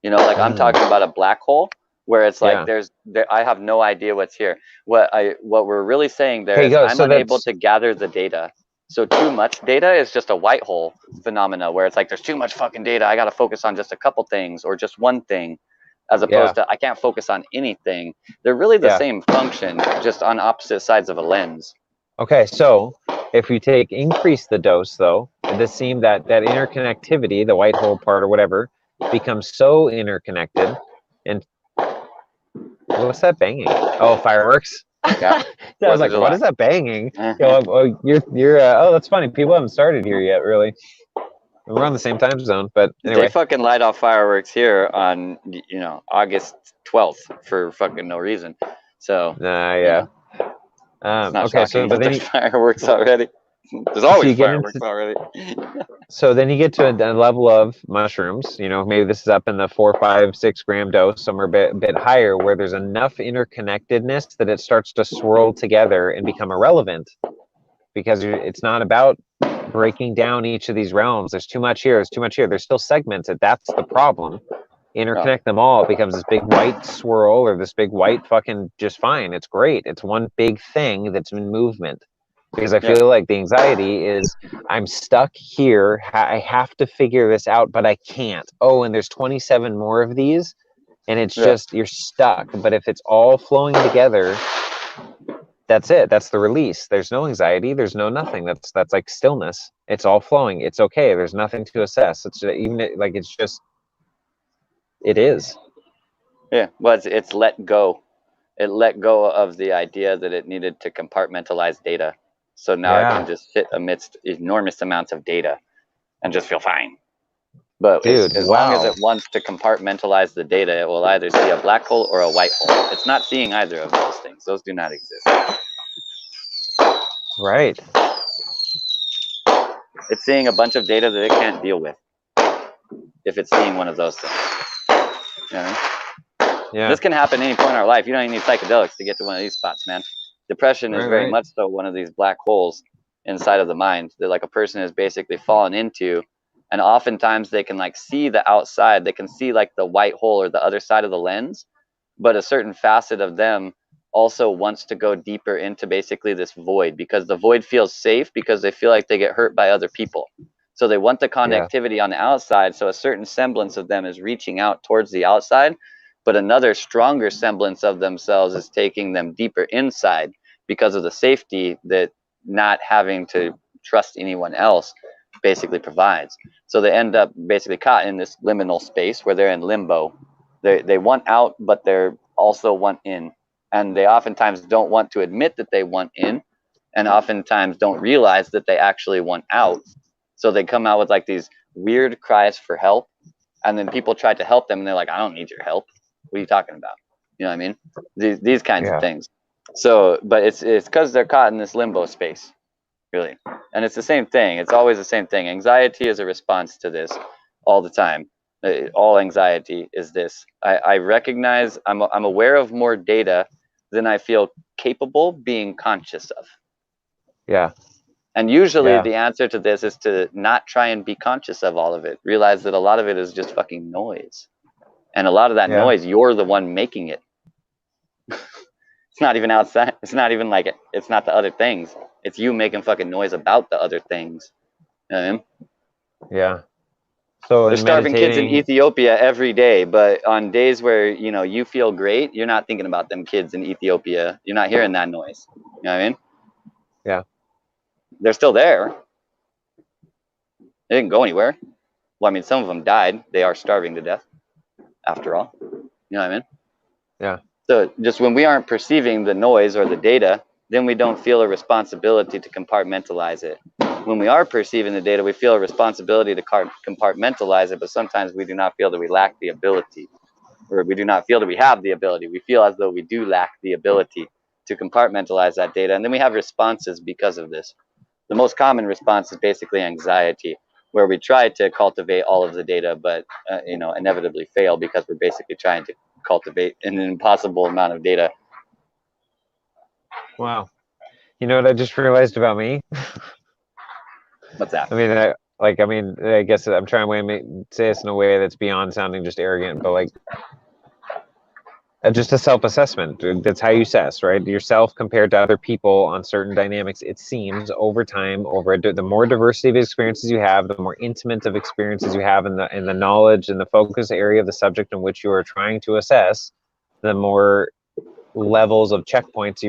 Like I'm talking about a black hole where it's like I have no idea what's here. What we're really saying there is I'm unable to gather the data. So too much data is just a white hole phenomena, where it's like there's too much fucking data. I got to focus on just a couple things or just one thing, as opposed to I can't focus on anything. They're really the same function, just on opposite sides of a lens. Okay, so if you increase the dose, though, this seemed that interconnectivity, the white hole part or whatever, becomes so interconnected. And what's that banging? Oh, fireworks. Yeah. I was like, what is that banging? You're oh, that's funny. People haven't started here yet, really. We're on the same time zone, but anyway. They fucking light off fireworks here on August 12th for fucking no reason. So yeah. It's not okay, shocking, so but then there's fireworks already. There's always fireworks already. So then you get to a level of mushrooms. Maybe this is up in the 4, 5, 6 gram dose, somewhere a bit higher, where there's enough interconnectedness that it starts to swirl together and become irrelevant, because it's not about breaking down each of these realms. There's too much here. There's too much here. There's still segmented. That's the problem. Interconnect them all, it becomes this big white swirl, or this big white fucking just fine. It's great. It's one big thing that's in movement. Because I feel like the anxiety is, I'm stuck here. I have to figure this out, but I can't. Oh, and there's 27 more of these, and it's just, you're stuck. But if it's all flowing together, that's it. That's the release. There's no anxiety. There's no nothing. That's like stillness. It's all flowing. It's okay. There's nothing to assess. It's like it's just it is. Yeah, well, it's let go. It let go of the idea that it needed to compartmentalize data. So now it can Yeah, just sit amidst enormous amounts of data and just feel fine. But dude. as long as Wow. it wants to compartmentalize the data, it will either see a black hole or a white hole. It's not seeing either of those things. Those do not exist. Right. It's seeing a bunch of data that it can't deal with if it's seeing one of those things. You know what I mean? Yeah. This can happen any point in our life. You don't even need psychedelics to get to one of these spots, man. Depression is very Right. much so one of these black holes inside of the mind that like a person is basically fallen into, and oftentimes they can like see the outside. They can see like the white hole or the other side of the lens, but a certain facet of them also wants to go deeper into basically this void because the void feels safe because they feel like they get hurt by other people. So they want the Yeah. connectivity on the outside, so a certain semblance of them is reaching out towards the outside, but another stronger semblance of themselves is taking them deeper inside because of the safety that not having to trust anyone else basically provides. So they end up basically caught in this liminal space where they're in limbo. They want out, but they're also want in. And they oftentimes don't want to admit that they want in, and oftentimes don't realize that they actually want out. So they come out with like these weird cries for help, and then people try to help them, and they're like, "I don't need your help. What are you talking about?" You know what I mean? These kinds of Yeah. things. So, but it's because they're caught in this limbo space, really. And it's the same thing. It's always the same thing. Anxiety is a response to this all the time. All anxiety is this. I recognize I'm aware of more data than I feel capable being conscious of. Yeah. And usually Yeah. the answer to this is to not try and be conscious of all of it. Realize that a lot of it is just fucking noise. And a lot of that Yeah. noise, you're the one making it. It's not even outside. It's not even like it's not the other things. It's you making fucking noise about the other things. You know what I mean? Yeah. So There's in starving kids in meditating, Ethiopia every day, but on days where you feel great, you're not thinking about them kids in Ethiopia. You're not hearing that noise. You know what I mean? yeah. They're still there. They didn't go anywhere. Well, I mean, some of them died. They are starving to death, after all. You know what I mean? Yeah. So just when we aren't perceiving the noise or the data, then we don't feel a responsibility to compartmentalize it. When we are perceiving the data, we feel a responsibility to compartmentalize it, but sometimes we do not feel that we lack the ability, or we do not feel that we have the ability. We feel as though we do lack the ability to compartmentalize that data, and then we have responses because of this. The most common response is basically anxiety, where we try to cultivate all of the data, but inevitably fail because we're basically trying to cultivate an impossible amount of data. Wow. You know what I just realized about me? What's that? I guess I'm trying to say this in a way that's beyond sounding just arrogant, but like just a self-assessment. That's how you assess, right? Yourself compared to other people on certain dynamics. It seems over time, the more diversity of experiences you have, the more intimate of experiences you have in the knowledge and the focus area of the subject in which you are trying to assess, the more levels of checkpoints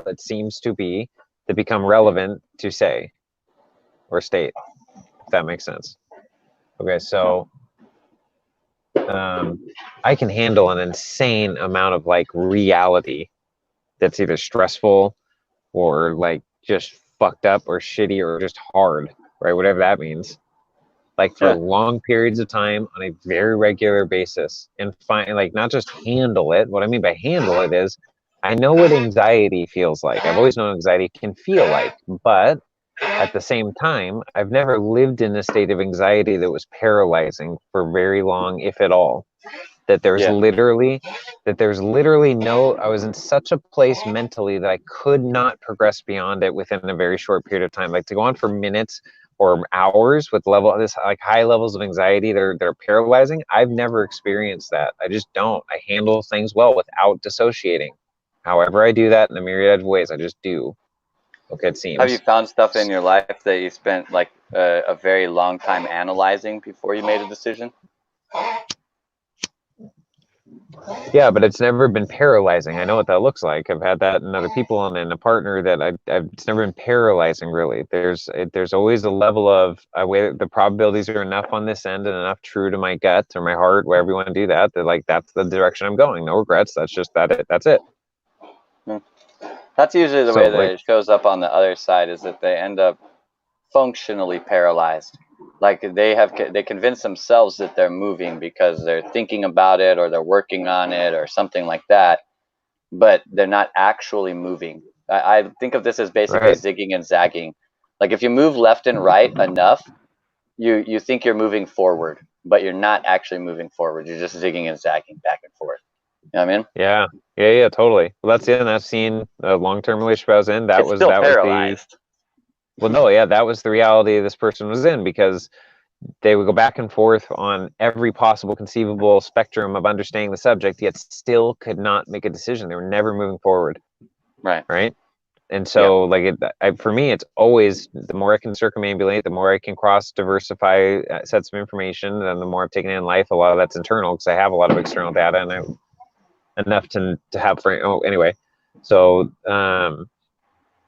it seems to be, to become relevant to say or state, if that makes sense. Okay, so I can handle an insane amount of like reality that's either stressful or like just fucked up or shitty or just hard, right? Whatever that means. Like for Yeah. long periods of time on a very regular basis, and find like not just handle it. What I mean by handle it is I know what anxiety feels like. I've always known anxiety can feel like, but at the same time, I've never lived in a state of anxiety that was paralyzing for very long, if at all. That there's Yeah. literally no, I was in such a place mentally that I could not progress beyond it within a very short period of time. Like to go on for minutes or hours with this like high levels of anxiety that are paralyzing. I've never experienced that. I just don't. I handle things well without dissociating. However I do that in a myriad of ways, I just do. Okay, it Have you seems. found stuff in your life that you spent like a very long time analyzing before you made a decision? Yeah, but it's never been paralyzing. I know what that looks like. I've had that in other people and in a partner that it's never been paralyzing really. There's always a level of the probabilities are enough on this end and enough true to my gut or my heart, wherever you want to do that. That like that's the direction I'm going. No regrets. That's just it. That's it. That's usually the So way that like it shows up on the other side, is that they end up functionally paralyzed. Like they convince themselves that they're moving because they're thinking about it or they're working on it or something like that, but they're not actually moving. I think of this as basically right. zigging and zagging. Like if you move left and right enough, you think you're moving forward, but you're not actually moving forward. You're just zigging and zagging back and forth. You know what I mean? Yeah. Yeah, totally. Well, that's it. And I've seen a long-term relationship I was in. It's still That was the paralyzed. well, no, yeah, that was the reality this person was in because they would go back and forth on every possible conceivable spectrum of understanding the subject, yet still could not make a decision. They were never moving forward. Right. Right. And Yeah. so, like, for me, it's always the more I can circumambulate, the more I can cross diversify sets of information, and the more I've taken in life. A lot of that's internal because I have a lot of external data and enough to have for. Oh, anyway. So,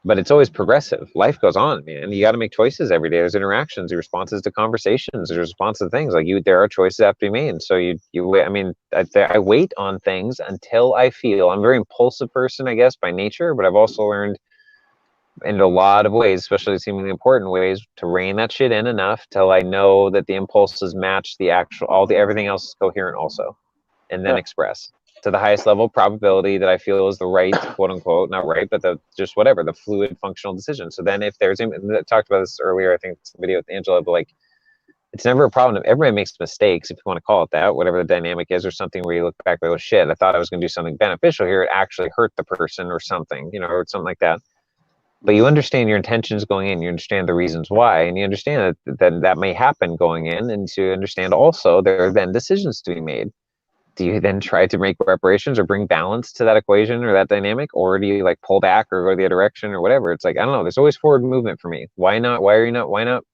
but it's always progressive. Life goes on, man. You got to make choices every day. There's interactions, there's responses to conversations, there's responses to things. Like there are choices that have to be made. And so I mean, I wait on things until I feel. I'm a very impulsive person, I guess, by nature, but I've also learned in a lot of ways, especially seemingly important ways, to rein that shit in enough till I know that the impulses match the actual, everything else is coherent also, and then express to the highest level probability that I feel is the right, quote unquote, not right, but just whatever, the fluid functional decision. So then if there's, I talked about this earlier, I think it's a video with Angela, but like, it's never a problem. Everybody makes mistakes, if you want to call it that, whatever the dynamic is, or something where you look back like, oh shit, I thought I was going to do something beneficial here. It actually hurt the person or something, or something like that. But you understand your intentions going in, you understand the reasons why, and you understand that may happen going in, and to understand also there are then decisions to be made. Do you then try to make reparations or bring balance to that equation or that dynamic, or do you like pull back or go the other direction or whatever? It's like, I don't know, there's always forward movement for me. Why not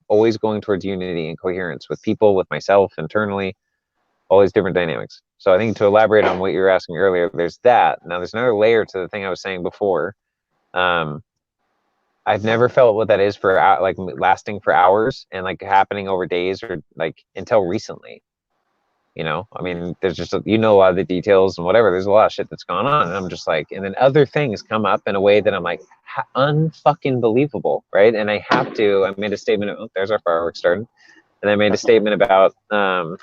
always going towards unity and coherence with people, with myself internally, all these different dynamics? So I think to elaborate on what you were asking earlier, there's that. Now there's another layer to the thing I was saying before. I've never felt what that is for like lasting for hours and like happening over days or like until recently. I mean, there's just a lot of the details and whatever. There's a lot of shit that's gone on, and I'm just like, and then other things come up in a way that I'm like, unfucking believable, right? And I have to. I made a statement. Oh, there's our fireworks starting, and I made a statement about so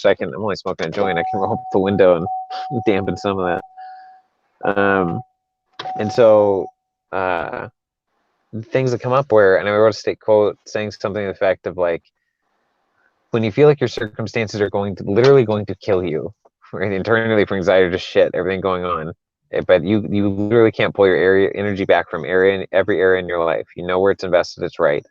I'm only smoking a joint. I can roll up the window and dampen some of that. And so. Things that come up where, and I wrote a quote saying something to the effect of like, when you feel like your circumstances are literally going to kill you, right? Internally for anxiety, just shit, everything going on. But you literally can't pull your energy back from every area in your life. You know where it's invested, it's right.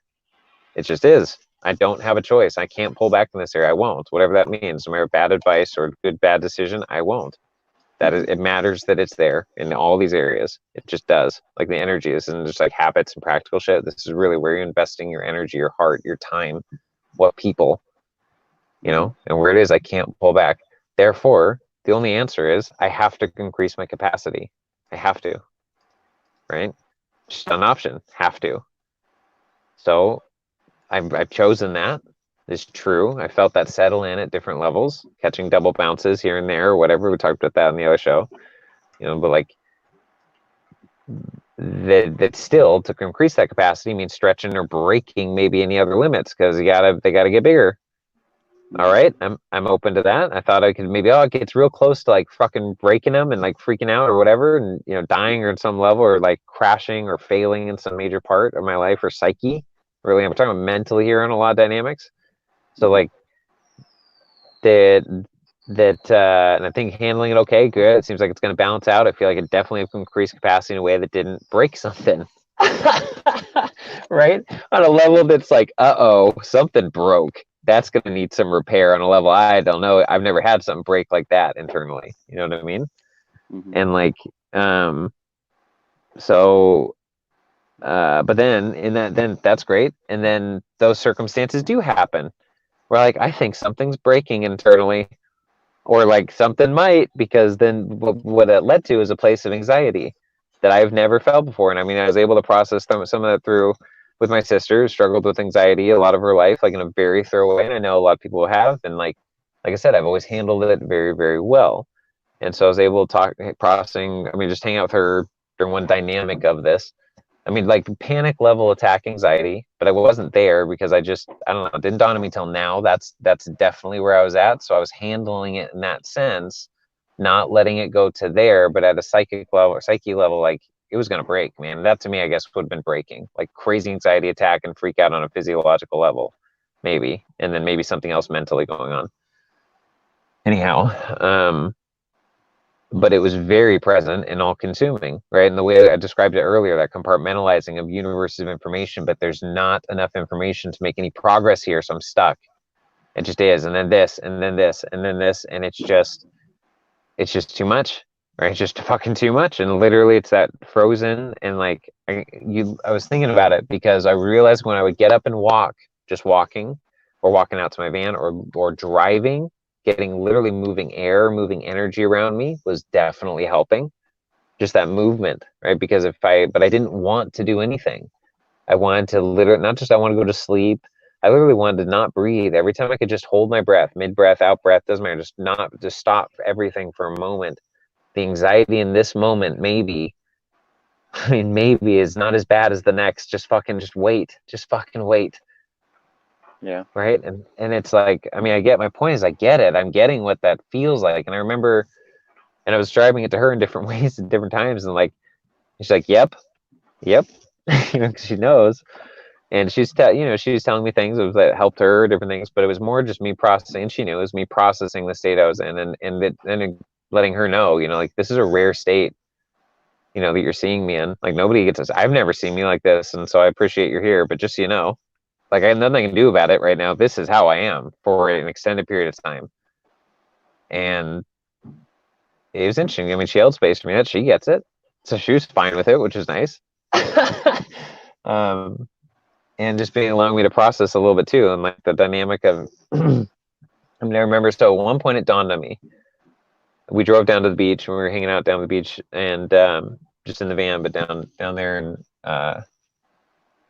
It just is. I don't have a choice. I can't pull back from this area. I won't. Whatever that means. No matter bad advice or good, bad decision, I won't. It matters that it's there in all these areas. It just does. Like the energy isn't just like habits and practical shit. This is really where you're investing your energy, your heart, your time, what people, and where it is, I can't pull back. Therefore, the only answer is I have to increase my capacity. I have to, right? Just an option. Have to. So I've chosen that. It's true. I felt that settle in at different levels, catching double bounces here and there or whatever. We talked about that in the other show, but like that still to increase that capacity means stretching or breaking maybe any other limits because they gotta get bigger. All right, I'm open to that. I thought I could maybe it gets real close to like fucking breaking them and like freaking out or whatever, and dying or in some level or like crashing or failing in some major part of my life or psyche. Really, I'm talking about mentally here on a lot of dynamics. So like and I think handling it okay, good. It seems like it's going to balance out. I feel like it definitely increased capacity in a way that didn't break something. Right? On a level that's like, something broke. That's going to need some repair on a level I don't know. I've never had something break like that internally. You know what I mean? Mm-hmm. And like, but then that's great. And then those circumstances do happen where like, I think something's breaking internally. or like something might, because then what it led to is a place of anxiety that I've never felt before. And I mean, I was able to process some of that through with my sister, who struggled with anxiety a lot of her life, like in a very thorough way. And I know a lot of people have, and like I said, I've always handled it very, very well. And so I was able to talk, processing, I mean, just hang out with her during one dynamic of this. I mean, like panic level attack anxiety, but I wasn't there because I don't know, it didn't dawn on me till now. That's definitely where I was at. So I was handling it in that sense, not letting it go to there, but at a psychic level or psyche level, like it was going to break, man. That to me, I guess, would have been breaking, like crazy anxiety attack and freak out on a physiological level, maybe. And then maybe something else mentally going on. Anyhow, but it was very present and all-consuming, right? And the way I described it earlier, that compartmentalizing of universes of information, but there's not enough information to make any progress here, so I'm stuck. It just is, and then this, and then this, and then this, and it's just too much, right? It's just fucking too much, and literally it's that frozen, and like, I was thinking about it because I realized when I would get up and walk, just walking, or walking out to my van, or driving, getting literally moving air, moving energy around me was definitely helping. Just that movement, right? Because but I didn't want to do anything. I wanted to literally, not just I want to go to sleep. I literally wanted to not breathe. Every time I could just hold my breath, mid-breath, out-breath, doesn't matter. Just stop everything for a moment. The anxiety in this moment, maybe is not as bad as the next. Just wait. Just fucking wait. Yeah. Right. And it's like, I mean, I get, my point is I get it. I'm getting what that feels like. And I remember, and I was driving it to her in different ways at different times. And like, she's like, yep. You know, 'cause she knows. And she's telling me things that helped her, different things, but it was more just me processing. And she knew it was me processing the state I was in, and letting her know, you know, like, this is a rare state, you know, that you're seeing me in. Like, nobody gets this. I've never seen me like this. And so I appreciate you're here, but just so you know, like, I have nothing I can do about it right now. This is how I am for an extended period of time. And it was interesting. I mean, she held space for me. That she gets it. So she was fine with it, which is nice. And just allowing me to process a little bit too. And like the dynamic of, I mean, I remember, so at one point it dawned on me. We drove down to the beach and we were hanging out down the beach, and just in the van, but down there. And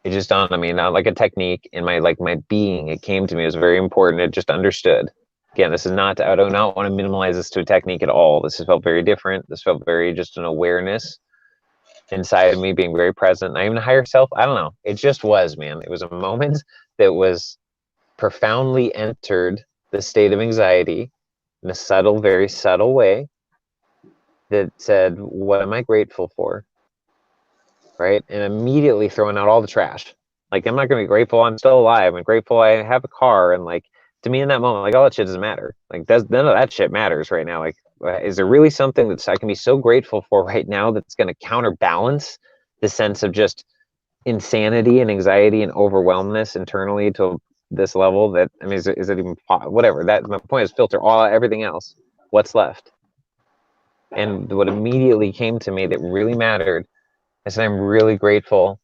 it just dawned on me, not like a technique, in my being. It came to me. It was very important. It just understood. Again, this is not, I do not want to minimize this to a technique at all. This has felt very different. This felt very just an awareness inside of me, being very present. Not even a higher self. I don't know. It just was, man. It was a moment that was profoundly entered the state of anxiety in a subtle, very subtle way that said, what am I grateful for? Right? And immediately throwing out all the trash. Like, I'm not going to be grateful I'm still alive. I'm grateful I have a car. And like, to me in that moment, like, all that shit doesn't matter. Like, none of that shit matters right now. Like, is there really something that I can be so grateful for right now that's going to counterbalance the sense of just insanity and anxiety and overwhelmness internally to this level? That, I mean, is it even, whatever, that my point is, filter everything else. What's left? And what immediately came to me that really mattered is that I'm really grateful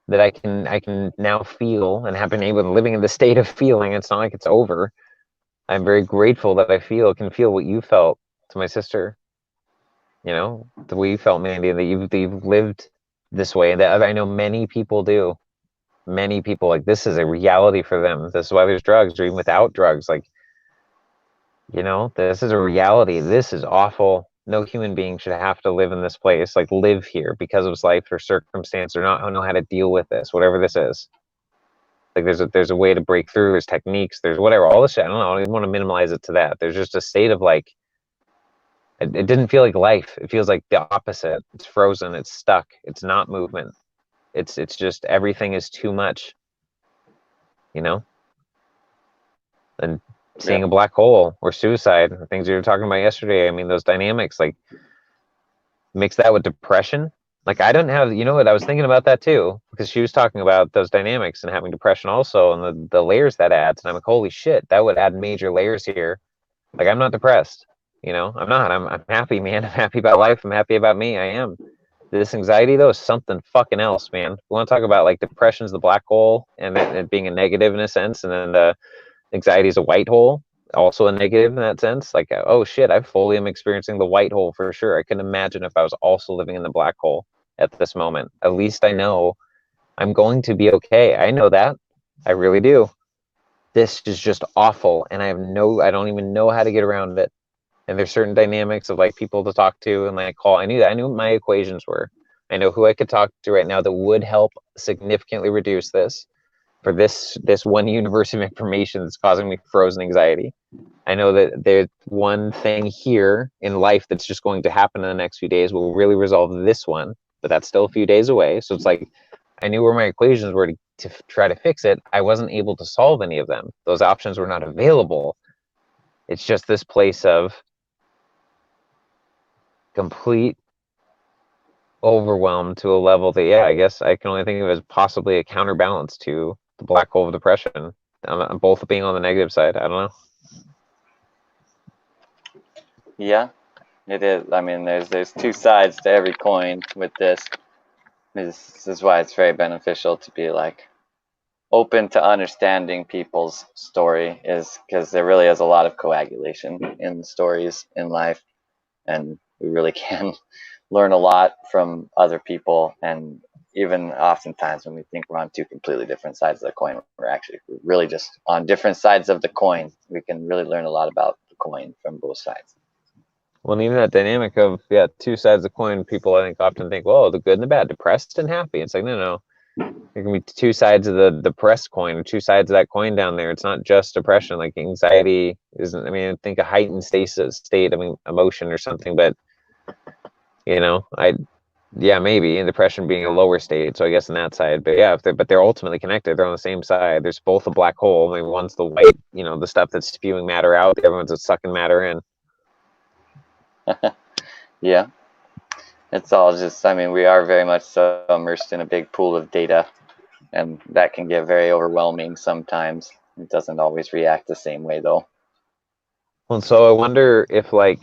that I can now feel, and have been able to, living in the state of feeling. It's not like it's over. I'm very grateful that I can feel what you felt to my sister. You know, the way you felt, Mandy, that you've lived this way, and that I know many people do. Many people, like, this is a reality for them. This is why there's drugs, or even without drugs. Like, you know, this is a reality. This is awful. No human being should have to live in this place, like live here because of his life or circumstance, or not know how to deal with this, whatever this is. Like, there's a way to break through. There's techniques. There's whatever. All this shit. I don't know. I don't even want to minimize it to that. There's just a state of like, it didn't feel like life. It feels like the opposite. It's frozen. It's stuck. It's not movement. It's just, everything is too much. You know. And seeing a black hole or suicide, the things you were talking about yesterday. I mean, those dynamics, like, mix that with depression. Like, I don't have, you know what, I was thinking about that too, because she was talking about those dynamics and having depression also, and the layers that adds. And I'm like, holy shit, that would add major layers here. Like, I'm not depressed, you know, I'm not. I'm happy, man. I'm happy about life. I'm happy about me. I am. This anxiety, though, is something fucking else, man. We want to talk about, like, depression's the black hole, and it being a negative in a sense, and then the anxiety is a white hole. also a negative in that sense. Like, oh shit, I fully am experiencing the white hole for sure. I can imagine if I was also living in the black hole at this moment. At least I know I'm going to be okay. I know that. I really do. This is just awful, and I don't even know how to get around it. And there's certain dynamics of like people to talk to and like call. I knew what my equations were. I know who I could talk to right now that would help significantly reduce this for this one universe of information that's causing me frozen anxiety. I know that there's one thing here in life that's just going to happen in the next few days will really resolve this one, but that's still a few days away. So it's like I knew where my equations were to try to fix it. I wasn't able to solve any of them. Those options were not available. It's just this place of complete overwhelm to a level that, yeah, I guess I can only think of as possibly a counterbalance to the black hole of depression. Both being on the negative side. I don't know. Yeah, it is. I mean, there's two sides to every coin with this. This is why it's very beneficial to be like open to understanding people's story, is because there really is a lot of coagulation in the stories in life, and we really can learn a lot from other people. And even oftentimes when we think we're on two completely different sides of the coin, we're really just on different sides of the coin. We can really learn a lot about the coin from both sides. Well, and even that dynamic of, yeah, two sides of the coin, people I think often think, well, the good and the bad, depressed and happy. It's like, no. There can be two sides of the depressed coin, or two sides of that coin down there. It's not just depression. Like anxiety isn't, I mean, I think a heightened state, I mean, emotion or something, but, maybe, and depression being a lower state. So I guess in that side, but yeah, they're ultimately connected. They're on the same side. There's both a black hole. I mean, one's the white, the stuff that's spewing matter out. The other one's that's sucking matter in. Yeah, it's all just, I mean, we are very much so immersed in a big pool of data, and that can get very overwhelming sometimes. It doesn't always react the same way, though. Well, so I wonder if, like,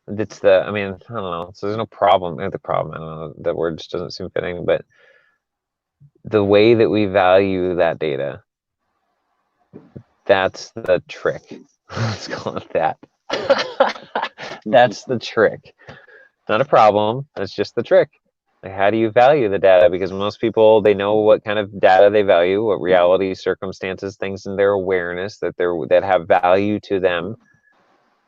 it's I mean, I don't know. So there's no problem. The problem, I don't know, the word just doesn't seem fitting, but the way that we value that data, that's the trick. Let's call it that. That's the trick. Not a problem. That's just the trick. Like, how do you value the data? Because most people, they know what kind of data they value, what reality, circumstances, things in their awareness that have value to them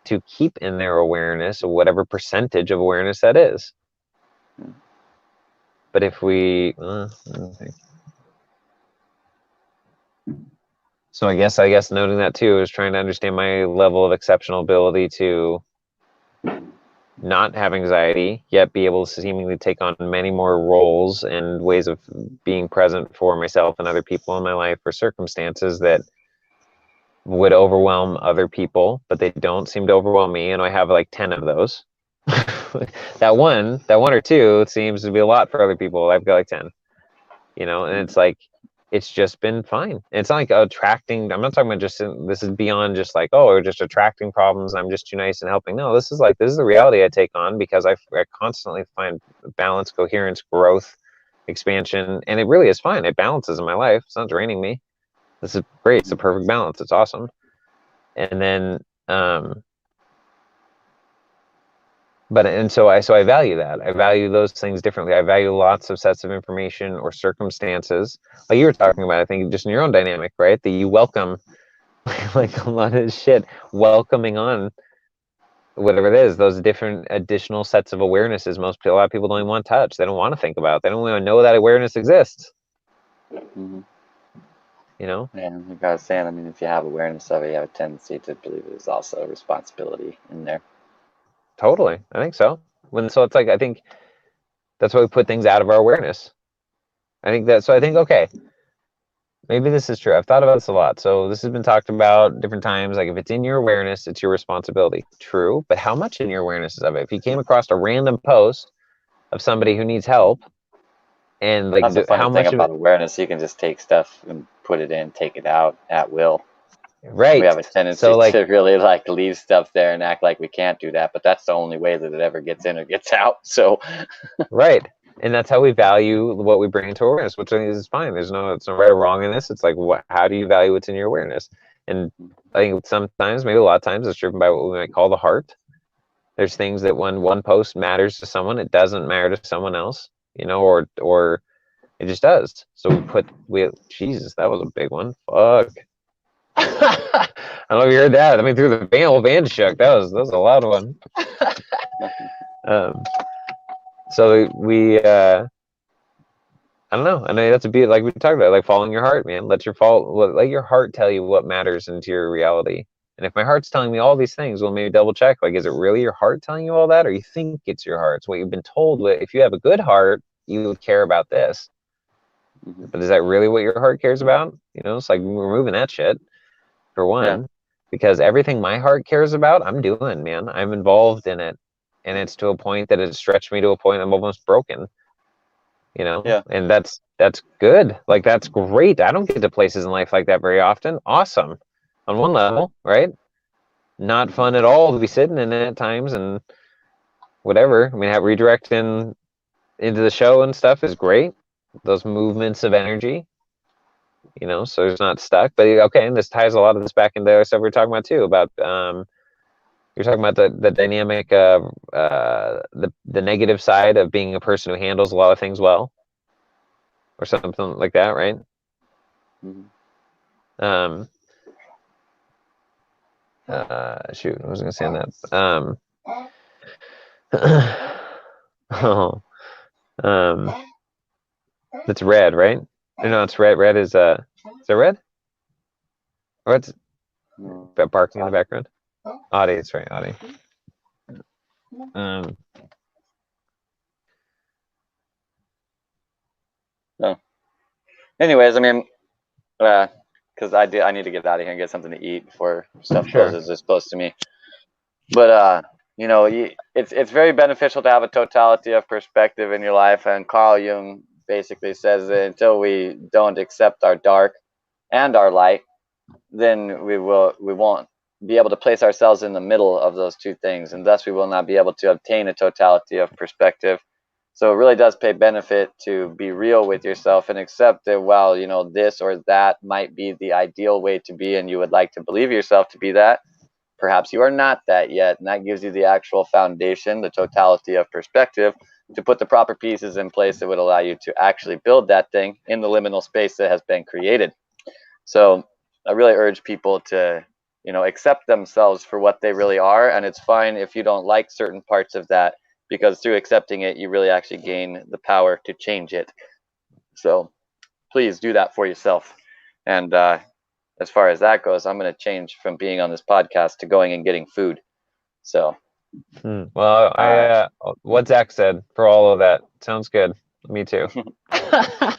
to keep in their awareness, or whatever percentage of awareness that is. But if we, so I guess noting that too is trying to understand my level of exceptional ability to not have anxiety, yet be able to seemingly take on many more roles and ways of being present for myself and other people in my life, or circumstances that would overwhelm other people, but they don't seem to overwhelm me. And I have like 10 of those. that one or two seems to be a lot for other people. I've got like 10, and it's like, it's just been fine. And it's not like attracting, I'm not talking about just, this is beyond just like, oh, we're just attracting problems, I'm just too nice and helping. No, this is the reality I take on, because I constantly find balance, coherence, growth, expansion, and it really is fine. It balances in my life. It's not draining me. This is great. It's a perfect balance. It's awesome. And then, so I value that. I value those things differently. I value lots of sets of information or circumstances. Like you were talking about, I think just in your own dynamic, right? That you welcome, like a lot of shit, welcoming on whatever it is, those different additional sets of awarenesses. A lot of people don't even want to touch. They don't want to think about. They don't even know that awareness exists. Mm-hmm. Yeah, like I was saying, I mean, if you have awareness of it, you have a tendency to believe there's also a responsibility in there. Totally. I think so. So it's like, I think that's why we put things out of our awareness. Okay, maybe this is true. I've thought about this a lot. So this has been talked about different times. Like, if it's in your awareness, it's your responsibility. True. But how much in your awareness is of it? If you came across a random post of somebody who needs help, and like, That's the funny how thing much about of it? awareness. You can just take stuff and put it in, take it out at will. Right. We have a tendency So, like, to really like leave stuff there and act like we can't do that, but that's the only way that it ever gets in or gets out. So right. And that's how we value what we bring into awareness, which I think is fine. There's no right or wrong in this. It's like, how do you value what's in your awareness? And I think sometimes, maybe a lot of times, it's driven by what we might call the heart. There's things that when one post matters to someone, it doesn't matter to someone else, you know, or it just does. So Jesus, that was a big one. Fuck. I don't know if you heard that. I mean, through the whole band shook. That was a loud one. So I don't know. I know that's a bit like we talked about, like following your heart, man. Let your heart tell you what matters into your reality. And if my heart's telling me all these things, well, maybe double check. Like, is it really your heart telling you all that, or you think it's your heart? It's what you've been told. If you have a good heart, you would care about this. But is that really what your heart cares about? You know, it's like we're moving that shit for one, because everything my heart cares about, I'm doing, man. I'm involved in it, and it's to a point that it stretched me to a point I'm almost broken. You know, and that's good. Like, that's great. I don't get to places in life like that very often. Awesome, on one level, right? Not fun at all to be sitting in it at times and whatever. I mean, redirecting into the show and stuff is great. Those movements of energy, you know, so it's not stuck. But okay, and this ties a lot of this back into stuff we were talking about too, about you're talking about the dynamic of the negative side of being a person who handles a lot of things well, or something like that, right? Shoot, I was gonna say that. It's red, right? No, it's red. Red is that red? What's barking in the background? Audie, it's right, Audie. No. Anyways, I mean, because I need to get out of here and get something to eat before stuff closes as close to me. But you know, it's very beneficial to have a totality of perspective in your life. And Carl Jung basically says that until we don't accept our dark and our light, then we won't be able to place ourselves in the middle of those two things, and thus we will not be able to obtain a totality of perspective. So it really does pay benefit to be real with yourself and accept that, well, you know, this or that might be the ideal way to be, and you would like to believe yourself to be that. Perhaps you are not that yet, and that gives you the actual foundation, the totality of perspective, to put the proper pieces in place that would allow you to actually build that thing in the liminal space that has been created. So I really urge people to, you know, accept themselves for what they really are, and it's fine if you don't like certain parts of that, because through accepting it, you really actually gain the power to change it. So please do that for yourself. And as far as that goes, I'm going to change from being on this podcast to going and getting food. So, well, what Zach said for all of that sounds good. Me too. I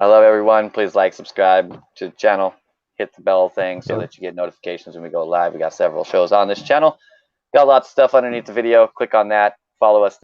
love everyone. Please like, subscribe to the channel, hit the bell thing so that you get notifications when we go live. We got several shows on this channel. Got lots of stuff underneath the video. Click on that. Follow us